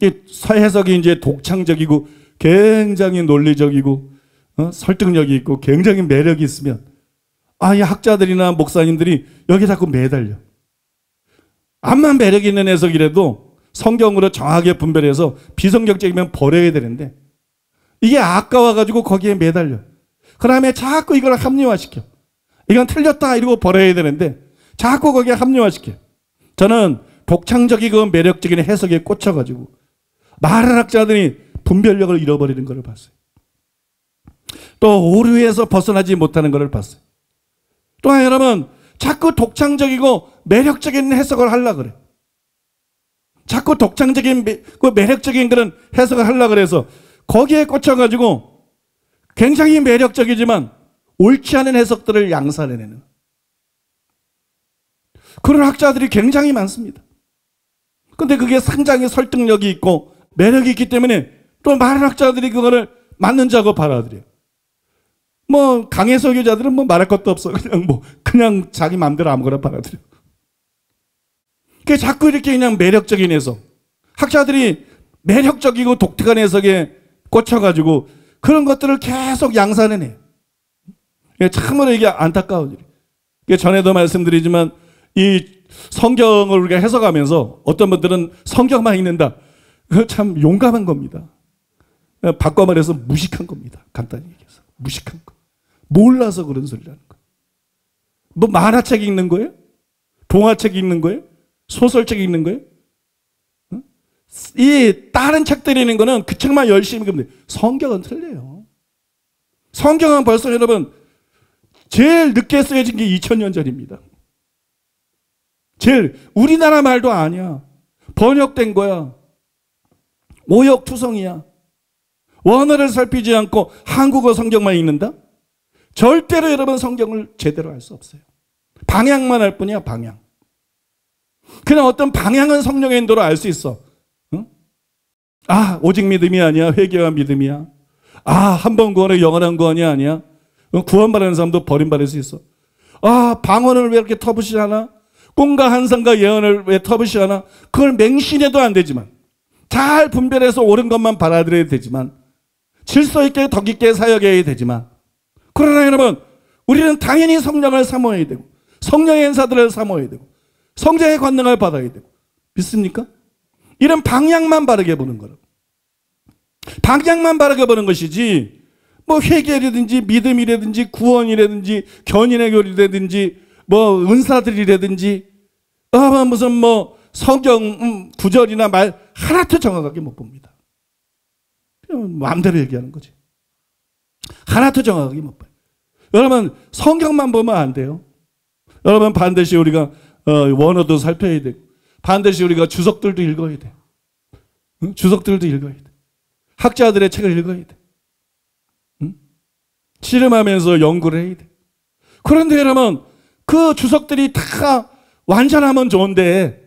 이 해석이 이제 독창적이고 굉장히 논리적이고 설득력이 있고 굉장히 매력이 있으면 이 학자들이나 목사님들이 여기 자꾸 매달려. 암만 매력 있는 해석이라도 성경으로 정확하게 분별해서 비성경적이면 버려야 되는데 이게 아까워가지고 거기에 매달려. 그 다음에 자꾸 이걸 합리화시켜. 이건 틀렸다 이러고 버려야 되는데 자꾸 거기에 합리화시켜. 저는 독창적이고 매력적인 해석에 꽂혀가지고 많은 학자들이 분별력을 잃어버리는 것을 봤어요. 또 오류에서 벗어나지 못하는 것을 봤어요. 또한 여러분, 자꾸 독창적이고 매력적인 해석을 하려고 그래. 자꾸 독창적인 매력적인 그런 해석을 하려고 그래서 거기에 꽂혀가지고 굉장히 매력적이지만 옳지 않은 해석들을 양산해내는 그런 학자들이 굉장히 많습니다. 근데 그게 상당히 설득력이 있고 매력이 있기 때문에 또 많은 학자들이 그거를 맞는 자고 받아들여요. 뭐 강해 설교자들은 뭐 말할 것도 없어. 그냥 자기 마음대로 아무거나 받아들여. 그게 자꾸 이렇게 그냥 매력적인 해석. 학자들이 매력적이고 독특한 해석에 꽂혀가지고 그런 것들을 계속 양산해내요. 참으로 이게 안타까운 일이에요. 전에도 말씀드리지만 이 성경을 우리가 해석하면서 어떤 분들은 성경만 읽는다. 참 용감한 겁니다. 바꿔 말해서 무식한 겁니다. 간단히 얘기해서. 무식한 거. 몰라서 그런 소리를 하는 거예요. 뭐 만화책 읽는 거예요? 동화책 읽는 거예요? 소설책 읽는 거예요? 이 다른 책들이 있는 거는 그 책만 열심히 읽으면 돼요. 성경은 틀려요. 성경은 벌써 여러분 제일 늦게 쓰여진 게 2000년 전입니다. 제일 우리나라 말도 아니야. 번역된 거야. 오역투성이야. 원어를 살피지 않고 한국어 성경만 읽는다? 절대로 여러분 성경을 제대로 할 수 없어요. 방향만 할 뿐이야, 방향. 그냥 어떤 방향은 성령의 인도로 알 수 있어. 응? 오직 믿음이 아니야. 회개와 믿음이야. 한 번 구원은 영원한 구원이 아니야. 구원받는 사람도 버림받을 수 있어. 방언을 왜 이렇게 터부시하나? 꿈과 환상과 예언을 왜 터부시하나? 그걸 맹신해도 안 되지만 잘 분별해서 옳은 것만 받아들여야 되지만 질서 있게 덕 있게 사역해야 되지만 그러나 여러분 우리는 당연히 성령을 사모해야 되고 성령의 은사들을 사모해야 되고 성령의 권능을 받아야 되고 믿습니까? 이런 방향만 바르게 보는 거라고. 방향만 바르게 보는 것이지 뭐 회개라든지 믿음이라든지 구원이라든지 견인의 교리라든지 뭐 은사들이라든지 무슨 뭐 성경 구절이나 말 하나도 정확하게 못 봅니다. 그냥 마음대로 얘기하는 거지. 하나도 정확하게 못 봐요. 여러분 성경만 보면 안 돼요. 여러분 반드시 우리가 원어도 살펴야 되고 반드시 우리가 주석들도 읽어야 돼. 주석들도 읽어야 돼. 학자들의 책을 읽어야 돼. 씨름하면서 연구를 해야 돼. 그런데 여러분 그 주석들이 다 완전하면 좋은데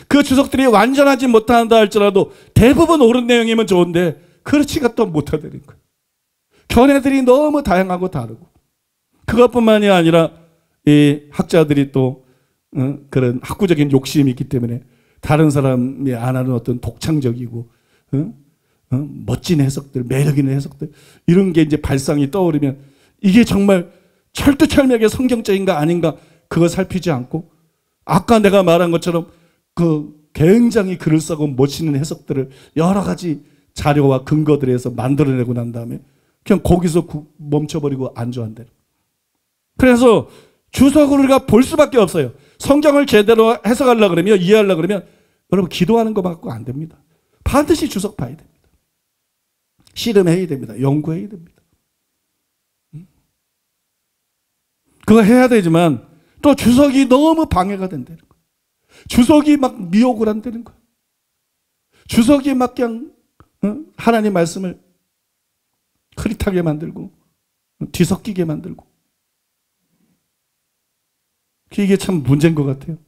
그 주석들이 완전하지 못한다 할지라도 대부분 옳은 내용이면 좋은데 그렇지가 또 못하다는 거예요. 견해들이 너무 다양하고 다르고 그것뿐만이 아니라 이 학자들이 또 그런 학구적인 욕심이 있기 때문에 다른 사람이 안 하는 어떤 독창적이고 멋진 해석들, 매력 있는 해석들 이런 게 이제 발상이 떠오르면 이게 정말 철두철미하게 성경적인가 아닌가 그거 살피지 않고 아까 내가 말한 것처럼 그 굉장히 글을 써고 멋있는 해석들을 여러 가지 자료와 근거들에서 만들어내고 난 다음에 그냥 거기서 멈춰버리고 안주한대요. 그래서 주석을 우리가 볼 수밖에 없어요. 성경을 제대로 해석하려고 그러면 이해하려고 그러면 여러분 기도하는 거 갖고 안 됩니다. 반드시 주석 봐야 됩니다. 씨름해야 됩니다. 연구해야 됩니다. 그거 해야 되지만 또 주석이 너무 방해가 된다는 거예요. 주석이 막 미혹을 한다는 거예요. 주석이 막 그냥 하나님 말씀을 흐릿하게 만들고 뒤섞이게 만들고, 이게 참 문제인 것 같아요.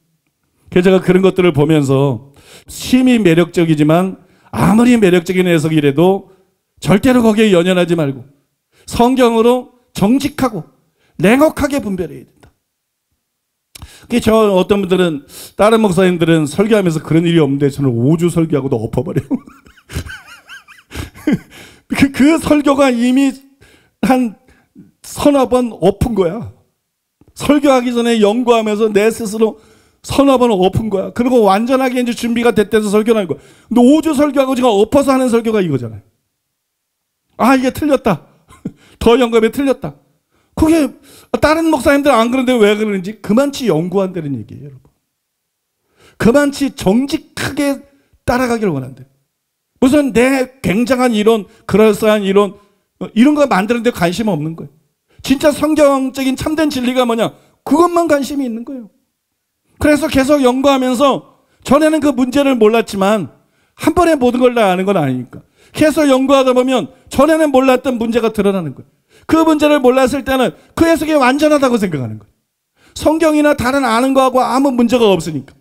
그래서 제가 그런 것들을 보면서 심히 매력적이지만 아무리 매력적인 해석이라도 절대로 거기에 연연하지 말고 성경으로 정직하고 냉혹하게 분별해야 된다. 저 어떤 분들은, 다른 목사님들은 설교하면서 그런 일이 없는데 저는 5주 설교하고도 엎어버려요. 그 설교가 이미 한 서너 번 엎은 거야. 설교하기 전에 연구하면서 내 스스로 서너 번 엎은 거야. 그리고 완전하게 이제 준비가 됐대서 설교를 하는 거야. 근데 5주 설교하고 제가 엎어서 하는 설교가 이거잖아요. 아, 이게 틀렸다. 더 연구하면 틀렸다. 그게 다른 목사님들 안 그런데 왜 그러는지 그만치 연구한다는 얘기예요, 여러분. 그만치 정직하게 따라가기를 원한대. 무슨 내 굉장한 이론, 그럴싸한 이론, 이런 거 만드는데 관심 없는 거예요. 진짜 성경적인 참된 진리가 뭐냐? 그것만 관심이 있는 거예요. 그래서 계속 연구하면서 전에는 그 문제를 몰랐지만 한 번에 모든 걸 다 아는 건 아니니까 계속 연구하다 보면 전에는 몰랐던 문제가 드러나는 거예요. 그 문제를 몰랐을 때는 그 해석이 완전하다고 생각하는 거예요. 성경이나 다른 아는 거하고 아무 문제가 없으니까.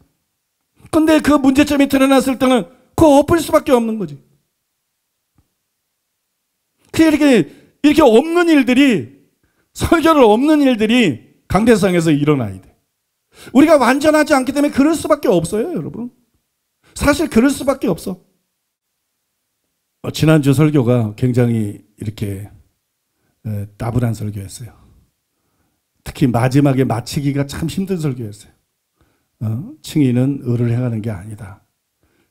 근데 그 문제점이 드러났을 때는 그거 엎을 수밖에 없는 거지. 이렇게 없는 일들이, 설교를 없는 일들이 강대상에서 일어나야 돼. 우리가 완전하지 않기 때문에 그럴 수밖에 없어요, 여러분. 사실 그럴 수밖에 없어. 지난주 설교가 굉장히 이렇게 따분한 설교였어요. 특히 마지막에 마치기가 참 힘든 설교였어요. 칭의는 의를 행하는 게 아니다.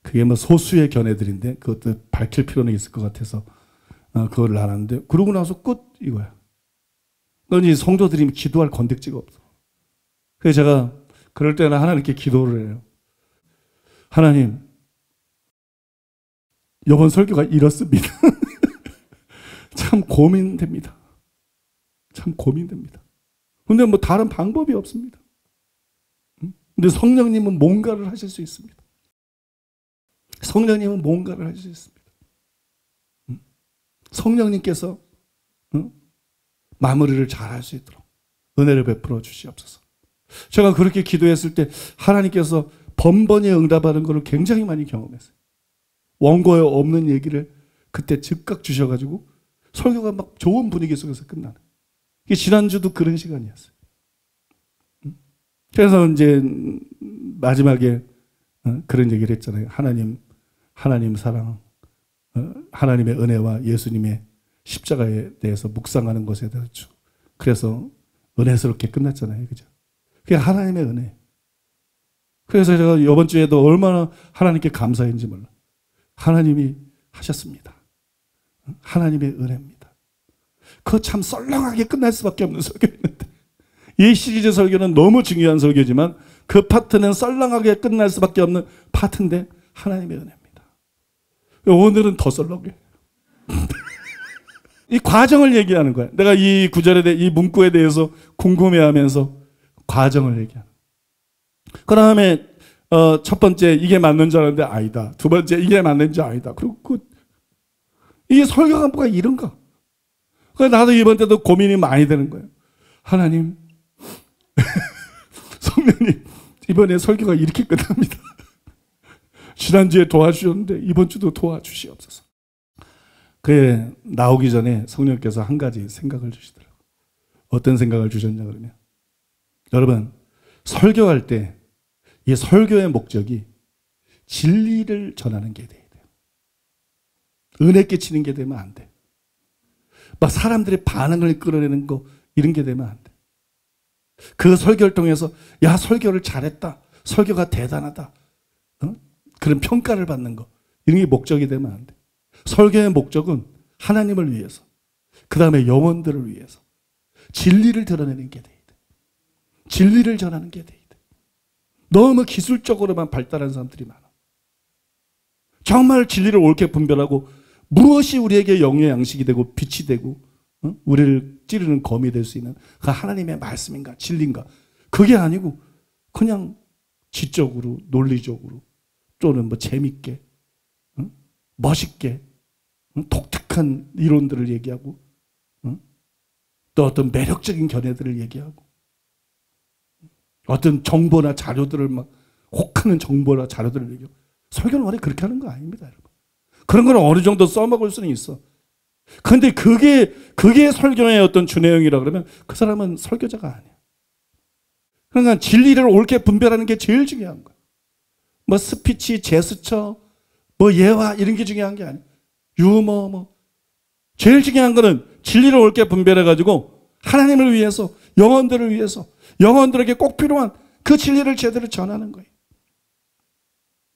그게 뭐 소수의 견해들인데 그것도 밝힐 필요는 있을 것 같아서 그걸 나눴는데, 그러고 나서 끝 이거야. 그러니 성도들이 기도할 건덕지가 없어. 그래서 제가 그럴 때는 하나님께 기도를 해요. 하나님, 이번 설교가 이렇습니다. 참 고민됩니다. 참 고민됩니다. 근데 뭐 다른 방법이 없습니다. 근데 성령님은 뭔가를 하실 수 있습니다. 성령님은 뭔가를 하실 수 있습니다. 성령님께서 마무리를 잘 할 수 있도록 은혜를 베풀어 주시옵소서. 제가 그렇게 기도했을 때 하나님께서 번번이 응답하는 것을 굉장히 많이 경험했어요. 원고에 없는 얘기를 그때 즉각 주셔가지고 설교가 막 좋은 분위기 속에서 끝나는. 이게 지난주도 그런 시간이었어요. 그래서 이제 마지막에 그런 얘기를 했잖아요. 하나님 사랑, 하나님의 은혜와 예수님의 십자가에 대해서 묵상하는 것에 대해서. 그래서 은혜스럽게 끝났잖아요. 그죠? 그게 하나님의 은혜. 그래서 제가 이번 주에도 얼마나 하나님께 감사했는지 몰라. 하나님이 하셨습니다. 하나님의 은혜입니다. 그거 참 썰렁하게 끝날 수밖에 없는 설교였는데, 이 시리즈 설교는 너무 중요한 설교지만 그 파트는 썰렁하게 끝날 수밖에 없는 파트인데 하나님의 은혜입니다. 오늘은 더 썰렁해. 이 과정을 얘기하는 거야. 내가 이 구절에 대해, 이 문구에 대해서 궁금해하면서 과정을 얘기하는. 그 다음에 첫 번째 이게 맞는 줄 알았는데 아니다. 두 번째 이게 맞는 줄 아니다. 그리고 이게 설교가 뭐가 이런가? 그래서 나도 이번 때도 고민이 많이 되는 거예요. 하나님, 성령님, 이번에 설교가 이렇게 끝납니다. 지난주에 도와주셨는데 이번 주도 도와주시옵소서. 그에 나오기 전에 성령께서 한 가지 생각을 주시더라고요. 어떤 생각을 주셨냐 그러면, 여러분, 설교할 때 이 설교의 목적이 진리를 전하는 게 돼야 돼요. 은혜 끼치는 게 되면 안 돼. 막 사람들의 반응을 끌어내는 거, 이런 게 되면 안 돼. 그 설교를 통해서 야, 설교를 잘했다, 설교가 대단하다, 그런 평가를 받는 거, 이런 게 목적이 되면 안 돼. 설교의 목적은 하나님을 위해서, 그 다음에 영혼들을 위해서 진리를 드러내는 게 돼야 돼. 진리를 전하는 게 돼야 돼. 너무 기술적으로만 발달한 사람들이 많아. 정말 진리를 옳게 분별하고 무엇이 우리에게 영의 양식이 되고 빛이 되고 우리를 찌르는 검이 될 수 있는 그 하나님의 말씀인가 진리인가, 그게 아니고 그냥 지적으로, 논리적으로, 또는 뭐 재밌게, 응? 멋있게, 응? 독특한 이론들을 얘기하고, 응? 또 어떤 매력적인 견해들을 얘기하고, 어떤 정보나 자료들을 막 혹하는 정보나 자료들을 얘기하고. 설교는 원래 그렇게 하는 거 아닙니다, 여러분. 그런 건 어느 정도 써먹을 수는 있어. 그런데 그게 설교의 어떤 주내용이라 그러면 그 사람은 설교자가 아니야. 그러니까 진리를 옳게 분별하는 게 제일 중요한 거야. 뭐 스피치, 제스처, 뭐 예화 이런 게 중요한 게 아니야. 유머 뭐. 제일 중요한 거는 진리를 옳게 분별해가지고 하나님을 위해서, 영혼들을 위해서, 영혼들에게 꼭 필요한 그 진리를 제대로 전하는 거예요.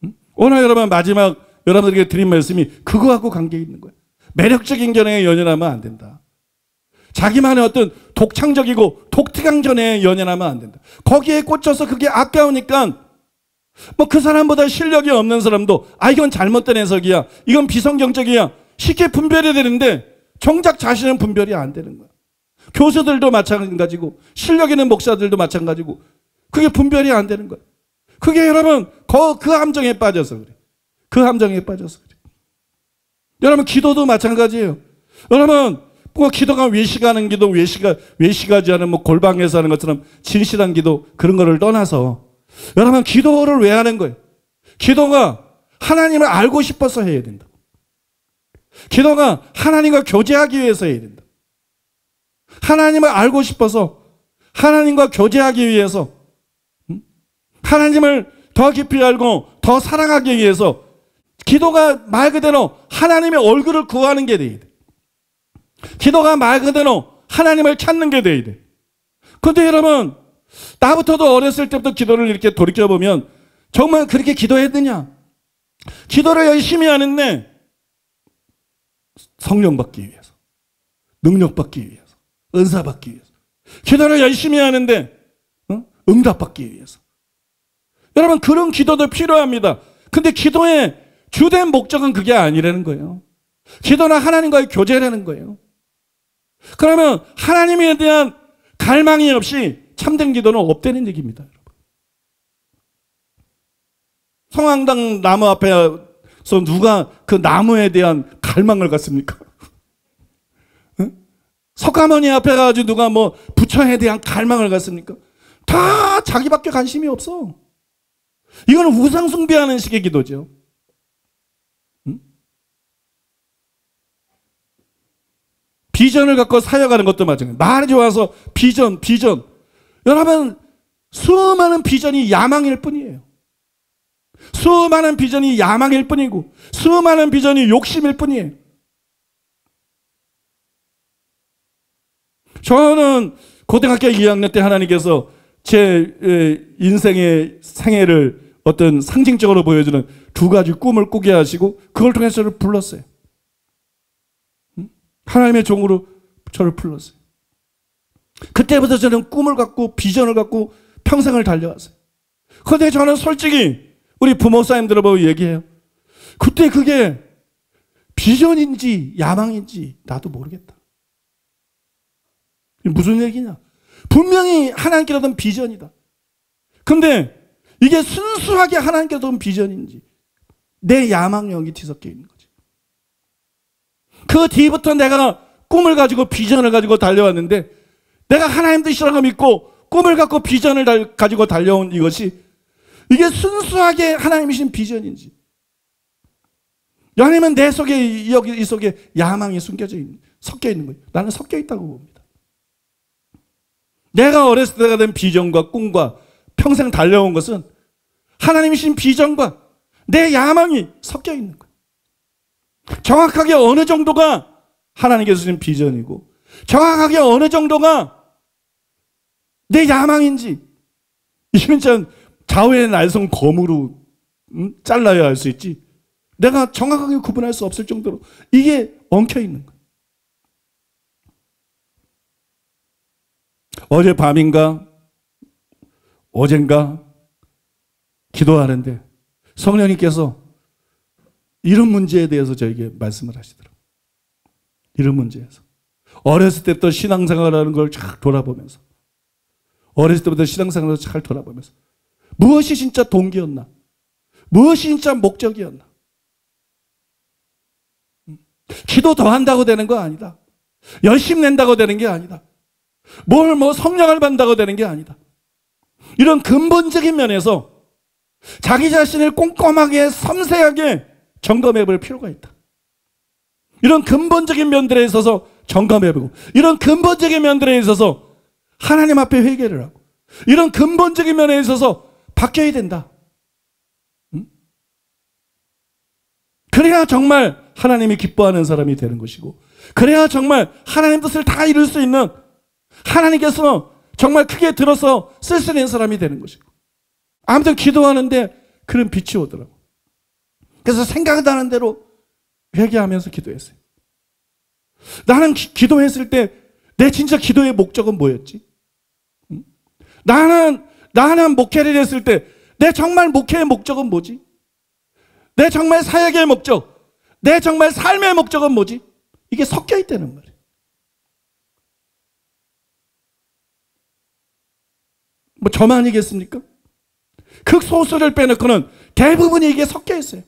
응? 오늘 여러분 마지막 여러분들에게 드린 말씀이 그거하고 관계 있는 거예요. 매력적인 견해에 연연하면 안 된다. 자기만의 어떤 독창적이고 독특한 견해에 연연하면 안 된다. 거기에 꽂혀서 그게 아까우니까 뭐 그 사람보다 실력이 없는 사람도 이건 잘못된 해석이야, 이건 비성경적이야 쉽게 분별이 되는데 정작 자신은 분별이 안 되는 거야. 교수들도 마찬가지고 실력 있는 목사들도 마찬가지고 그게 분별이 안 되는 거야. 그게 여러분 그 함정에 빠져서 그래. 그 함정에 빠져서 그래. 여러분 기도도 마찬가지예요. 여러분 뭐 기도가 외식하는 기도, 외식하지 않은 뭐 골방에서 하는 것처럼 진실한 기도 그런 거를 떠나서 여러분 기도를 왜 하는 거예요? 기도가 하나님을 알고 싶어서 해야 된다. 기도가 하나님과 교제하기 위해서 해야 된다. 하나님을 알고 싶어서 하나님과 교제하기 위해서 하나님을 더 깊이 알고 더 사랑하기 위해서 기도가 말 그대로 하나님의 얼굴을 구하는 게 돼야 돼. 기도가 말 그대로 하나님을 찾는 게 돼야 돼. 그런데 여러분 나부터도 어렸을 때부터 기도를 이렇게 돌이켜보면 정말 그렇게 기도했느냐? 기도를 열심히 하는데 성령 받기 위해서, 능력 받기 위해서, 은사 받기 위해서, 기도를 열심히 하는데 응답 받기 위해서. 여러분 그런 기도도 필요합니다. 근데 기도의 주된 목적은 그게 아니라는 거예요. 기도는 하나님과의 교제라는 거예요. 그러면 하나님에 대한 갈망이 없이 참된 기도는 없다는 얘기입니다. 여러분. 성황당 나무 앞에서 누가 그 나무에 대한 갈망을 갖습니까? 응? 석가모니 앞에 가지고 누가 뭐 부처에 대한 갈망을 갖습니까? 다 자기밖에 관심이 없어. 이거는 우상 숭배하는 식의 기도죠. 응? 비전을 갖고 사역하는 것도 마찬가지예요. 말이 좋아서 비전. 여러분 수많은 비전이 야망일 뿐이에요. 수많은 비전이 야망일 뿐이고 수많은 비전이 욕심일 뿐이에요. 저는 고등학교 2학년 때 하나님께서 제 인생의 생애를 어떤 상징적으로 보여주는 두 가지 꿈을 꾸게 하시고 그걸 통해서 저를 불렀어요. 하나님의 종으로 저를 불렀어요. 그때부터 저는 꿈을 갖고 비전을 갖고 평생을 달려왔어요. 그런데 저는 솔직히 우리 부목사님들을 보고 얘기해요. 그때 그게 비전인지 야망인지 나도 모르겠다. 무슨 얘기냐? 분명히 하나님께로는 비전이다. 근데 이게 순수하게 하나님께로는 비전인지 내 야망력이 뒤섞여 있는 거지. 그 뒤부터 내가 꿈을 가지고 비전을 가지고 달려왔는데 내가 하나님 뜻이라고 믿고 꿈을 갖고 비전을 가지고 달려온 이것이 이게 순수하게 하나님이신 비전인지 아니면 내 속에 이 속에 야망이 섞여 있는 거예요. 나는 섞여 있다고 봅니다. 내가 어렸을 때 가진 비전과 꿈과 평생 달려온 것은 하나님이신 비전과 내 야망이 섞여 있는 거예요. 정확하게 어느 정도가 하나님께서 주신 비전이고 정확하게 어느 정도가 내 야망인지 이건 참 좌우의 날선 검으로 잘라야 할 수 있지 내가 정확하게 구분할 수 없을 정도로 이게 엉켜 있는 거예요. 어젯밤인가 어젠가 기도하는데 성령님께서 이런 문제에 대해서 저에게 말씀을 하시더라고요. 이런 문제에서 어렸을 때부터 신앙생활하는 걸 쫙 돌아보면서 어렸을 때부터 신앙생활을 잘 돌아보면서 무엇이 진짜 동기였나? 무엇이 진짜 목적이었나? 기도 더 한다고 되는 거 아니다. 열심 낸다고 되는 게 아니다. 뭘 성령을 받는다고 되는 게 아니다. 이런 근본적인 면에서 자기 자신을 꼼꼼하게 섬세하게 점검해 볼 필요가 있다. 이런 근본적인 면들에 있어서 점검해 보고, 이런 근본적인 면들에 있어서 하나님 앞에 회개를 하고, 이런 근본적인 면에 있어서 바뀌어야 된다. 그래야 정말 하나님이 기뻐하는 사람이 되는 것이고, 그래야 정말 하나님 뜻을 다 이룰 수 있는, 하나님께서 정말 크게 들어서 쓸 수 있는 사람이 되는 것이고. 아무튼 기도하는데 그런 빛이 오더라고. 그래서 생각나는 대로 회개하면서 기도했어요. 나는 기도했을 때 내 진짜 기도의 목적은 뭐였지? 나는 목회를 했을 때 내 정말 목회의 목적은 뭐지? 내 정말 사역의 목적, 내 정말 삶의 목적은 뭐지? 이게 섞여 있다는 말이에요. 뭐 저만이겠습니까? 극소수를 빼놓고는 대부분이 이게 섞여 있어요.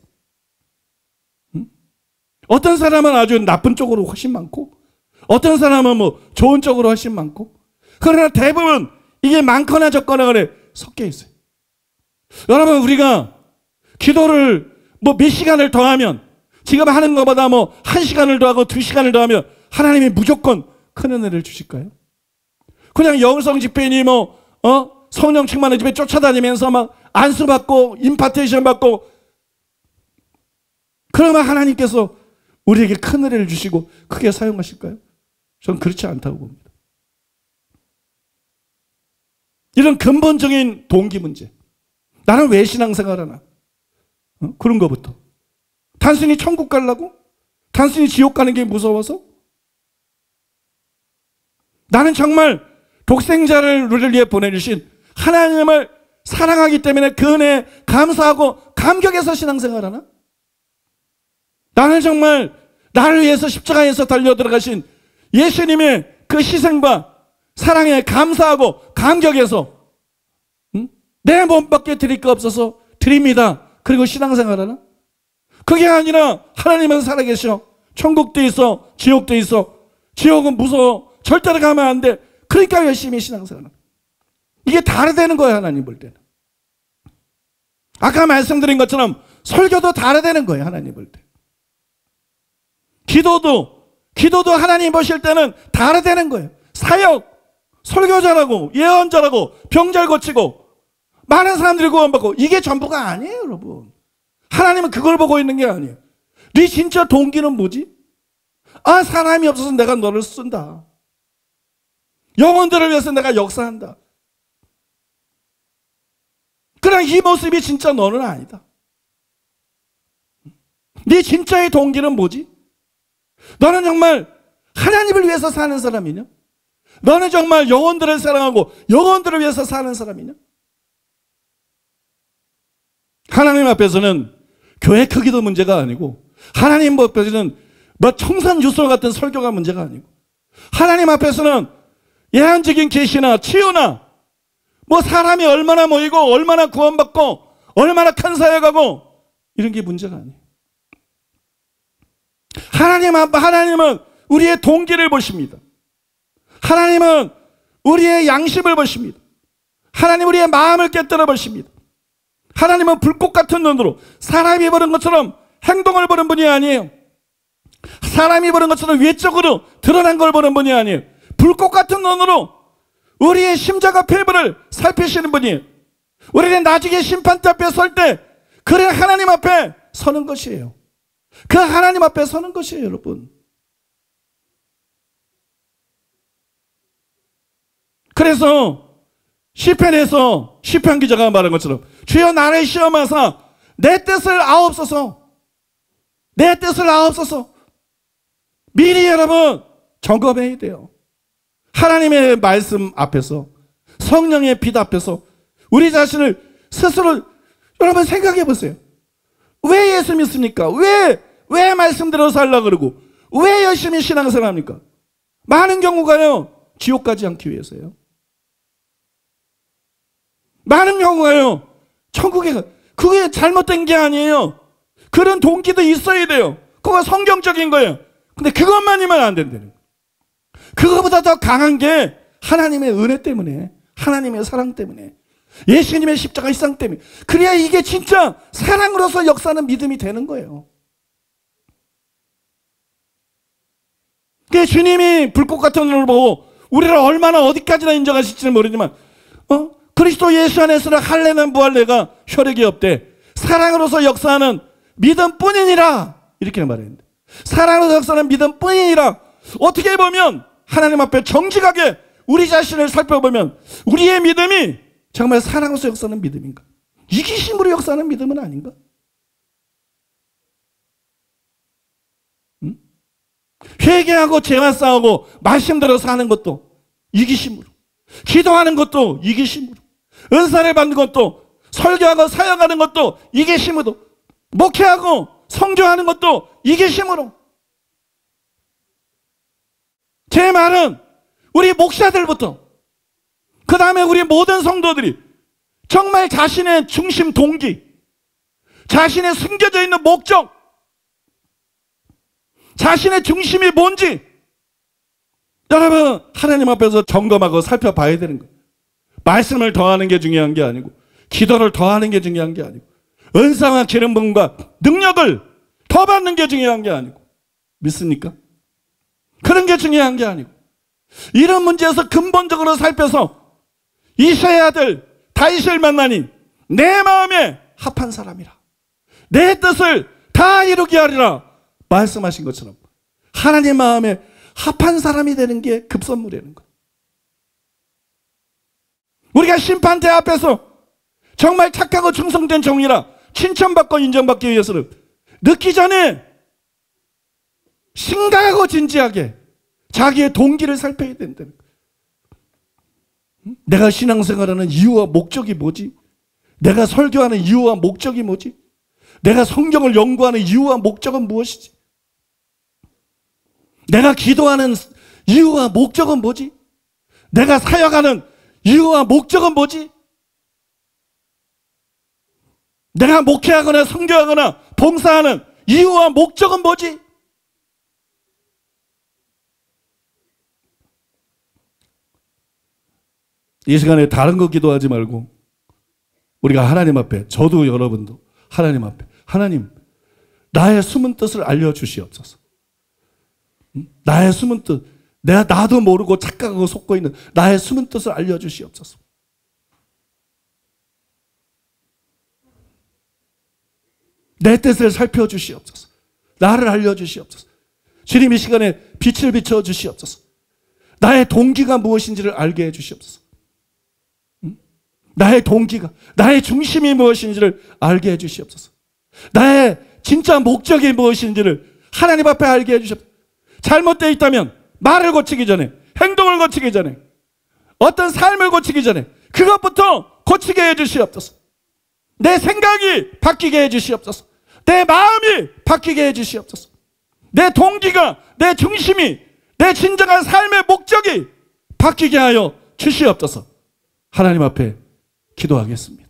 어떤 사람은 아주 나쁜 쪽으로 훨씬 많고, 어떤 사람은 좋은 쪽으로 훨씬 많고, 그러나 대부분 이게 많거나 적거나 간에 섞여 있어요. 여러분, 우리가 기도를 몇 시간을 더하면, 지금 하는 것보다 1시간을 더하고 2시간을 더하면 하나님이 무조건 큰 은혜를 주실까요? 그냥 영성 집회니 성령 충만의 집에 쫓아다니면서 막 안수 받고 임파테이션 받고, 그러면 하나님께서 우리에게 큰 은혜를 주시고 크게 사용하실까요? 저는 그렇지 않다고 봅니다. 이런 근본적인 동기 문제. 나는 왜 신앙생활하나? 그런 거부터. 단순히 천국 가려고? 단순히 지옥 가는 게 무서워서? 나는 정말 독생자를 우리를 위해 보내주신 하나님을 사랑하기 때문에 그 은혜에 감사하고 감격해서 신앙생활하나? 나는 정말 나를 위해서 십자가에서 달려 들어가신 예수님의 그 희생과 사랑에 감사하고 감격해서 내 몸밖에 드릴 거 없어서 드립니다. 그리고 신앙생활하나? 그게 아니라 하나님은 살아계셔. 천국도 있어, 지옥도 있어. 지옥은 무서워. 절대로 가면 안 돼. 그러니까 열심히 신앙생활하나? 이게 다르다는 거예요, 하나님 볼 때는. 아까 말씀드린 것처럼 설교도 다르다는 거예요, 하나님 볼 때. 기도도 하나님 보실 때는 다르다는 거예요. 사역, 설교자라고, 예언자라고, 병잘 고치고, 많은 사람들이 구원받고, 이게 전부가 아니에요, 여러분. 하나님은 그걸 보고 있는 게 아니에요. 네 진짜 동기는 뭐지? 사람이 없어서 내가 너를 쓴다. 영혼들을 위해서 내가 역사한다. 그러나 이 모습이 진짜 너는 아니다. 네 진짜의 동기는 뭐지? 너는 정말 하나님을 위해서 사는 사람이냐? 너는 정말 영혼들을 사랑하고 영혼들을 위해서 사는 사람이냐? 하나님 앞에서는 교회 크기도 문제가 아니고, 하나님 앞에서는 청산유소 같은 설교가 문제가 아니고, 하나님 앞에서는 예언적인 계시나 치유나 사람이 얼마나 모이고 얼마나 구원받고 얼마나 큰 사역하고 이런 게 문제가 아니에요. 하나님은 우리의 동기를 보십니다. 하나님은 우리의 양심을 보십니다. 하나님 우리의 마음을 깨뜨려 보십니다. 하나님은 불꽃 같은 눈으로 사람이 보는 것처럼 행동을 보는 분이 아니에요. 사람이 보는 것처럼 외적으로 드러난 걸 보는 분이 아니에요. 불꽃 같은 눈으로 우리의 심장과 폐부를 살피시는 분이에요. 우리는 나중에 심판대 앞에 설 때 그래 하나님 앞에 서는 것이에요. 그 하나님 앞에 서는 것이에요, 여러분. 그래서 시편에서 시편 기자가 말한 것처럼 주여 나를 시험하사 내 뜻을 아옵소서. 내 뜻을 아옵소서. 미리 여러분 점검해야 돼요. 하나님의 말씀 앞에서, 성령의 빛 앞에서 우리 자신을 스스로 여러분 생각해 보세요. 왜 예수 믿습니까? 왜 말씀대로 살려고 그러고 왜 열심히 신앙생활 합니까? 많은 경우가요, 지옥 가지 않기 위해서요. 많은 경우가요. 천국에 그게 잘못된 게 아니에요. 그런 동기도 있어야 돼요. 그거 성경적인 거예요. 근데 그것만이면 안 된다는 거예요. 그거보다 더 강한 게 하나님의 은혜 때문에, 하나님의 사랑 때문에, 예수님의 십자가 희생 때문에. 그래야 이게 진짜 사랑으로서 역사하는 믿음이 되는 거예요. 주님이 불꽃 같은 눈을 보고 우리를 얼마나 어디까지나 인정하실지는 모르지만 그리스도 예수 안에서는 할례는 부활례가 혈육이 없대. 사랑으로서 역사하는 믿음뿐이니라 이렇게 말했는데, 사랑으로서 역사하는 믿음뿐이니라. 어떻게 보면 하나님 앞에 정직하게 우리 자신을 살펴보면 우리의 믿음이 정말 사랑으로서 역사하는 믿음인가? 이기심으로 역사하는 믿음은 아닌가? 회개하고 죄와 싸우고 말씀 들어서 하는 것도 이기심으로, 기도하는 것도 이기심으로, 은사를 받는 것도, 설교하고 사역하는 것도 이기심으로, 목회하고 성교하는 것도 이기심으로. 제 말은 우리 목사들부터 그 다음에 우리 모든 성도들이 정말 자신의 중심 동기, 자신의 숨겨져 있는 목적, 자신의 중심이 뭔지 여러분 하나님 앞에서 점검하고 살펴봐야 되는 거예요. 말씀을 더하는 게 중요한 게 아니고, 기도를 더하는 게 중요한 게 아니고, 은사와 기름 부음과 능력을 더 받는 게 중요한 게 아니고, 믿습니까? 그런 게 중요한 게 아니고, 이런 문제에서 근본적으로 살펴서 이새의 아들 다윗을 만나니 내 마음에 합한 사람이라, 내 뜻을 다 이루게 하리라 말씀하신 것처럼 하나님 마음에 합한 사람이 되는 게 급선무라는 거예요. 우리가 심판대 앞에서 정말 착하고 충성된 종이라 칭찬받고 인정받기 위해서는 늦기 전에 심각하고 진지하게 자기의 동기를 살펴야 된다는 거예요. 내가 신앙생활하는 이유와 목적이 뭐지? 내가 설교하는 이유와 목적이 뭐지? 내가 성경을 연구하는 이유와 목적은 무엇이지? 내가 기도하는 이유와 목적은 뭐지? 내가 사역하는 이유와 목적은 뭐지? 내가 목회하거나 선교하거나 봉사하는 이유와 목적은 뭐지? 이 시간에 다른 거 기도하지 말고 우리가 하나님 앞에, 저도 여러분도 하나님 앞에, 하나님 나의 숨은 뜻을 알려주시옵소서. 나의 숨은 뜻, 나도 모르고 착각하고 속고 있는 나의 숨은 뜻을 알려주시옵소서. 내 뜻을 살펴주시옵소서. 나를 알려주시옵소서. 주님 이 시간에 빛을 비춰주시옵소서. 나의 동기가 무엇인지를 알게 해주시옵소서. 나의 동기가, 나의 중심이 무엇인지를 알게 해주시옵소서. 나의 진짜 목적이 무엇인지를 하나님 앞에 알게 해주시옵소서. 잘못되어 있다면 말을 고치기 전에, 행동을 고치기 전에, 어떤 삶을 고치기 전에 그것부터 고치게 해주시옵소서. 내 생각이 바뀌게 해주시옵소서. 내 마음이 바뀌게 해주시옵소서. 내 동기가, 내 중심이, 내 진정한 삶의 목적이 바뀌게 하여 주시옵소서. 하나님 앞에 기도하겠습니다.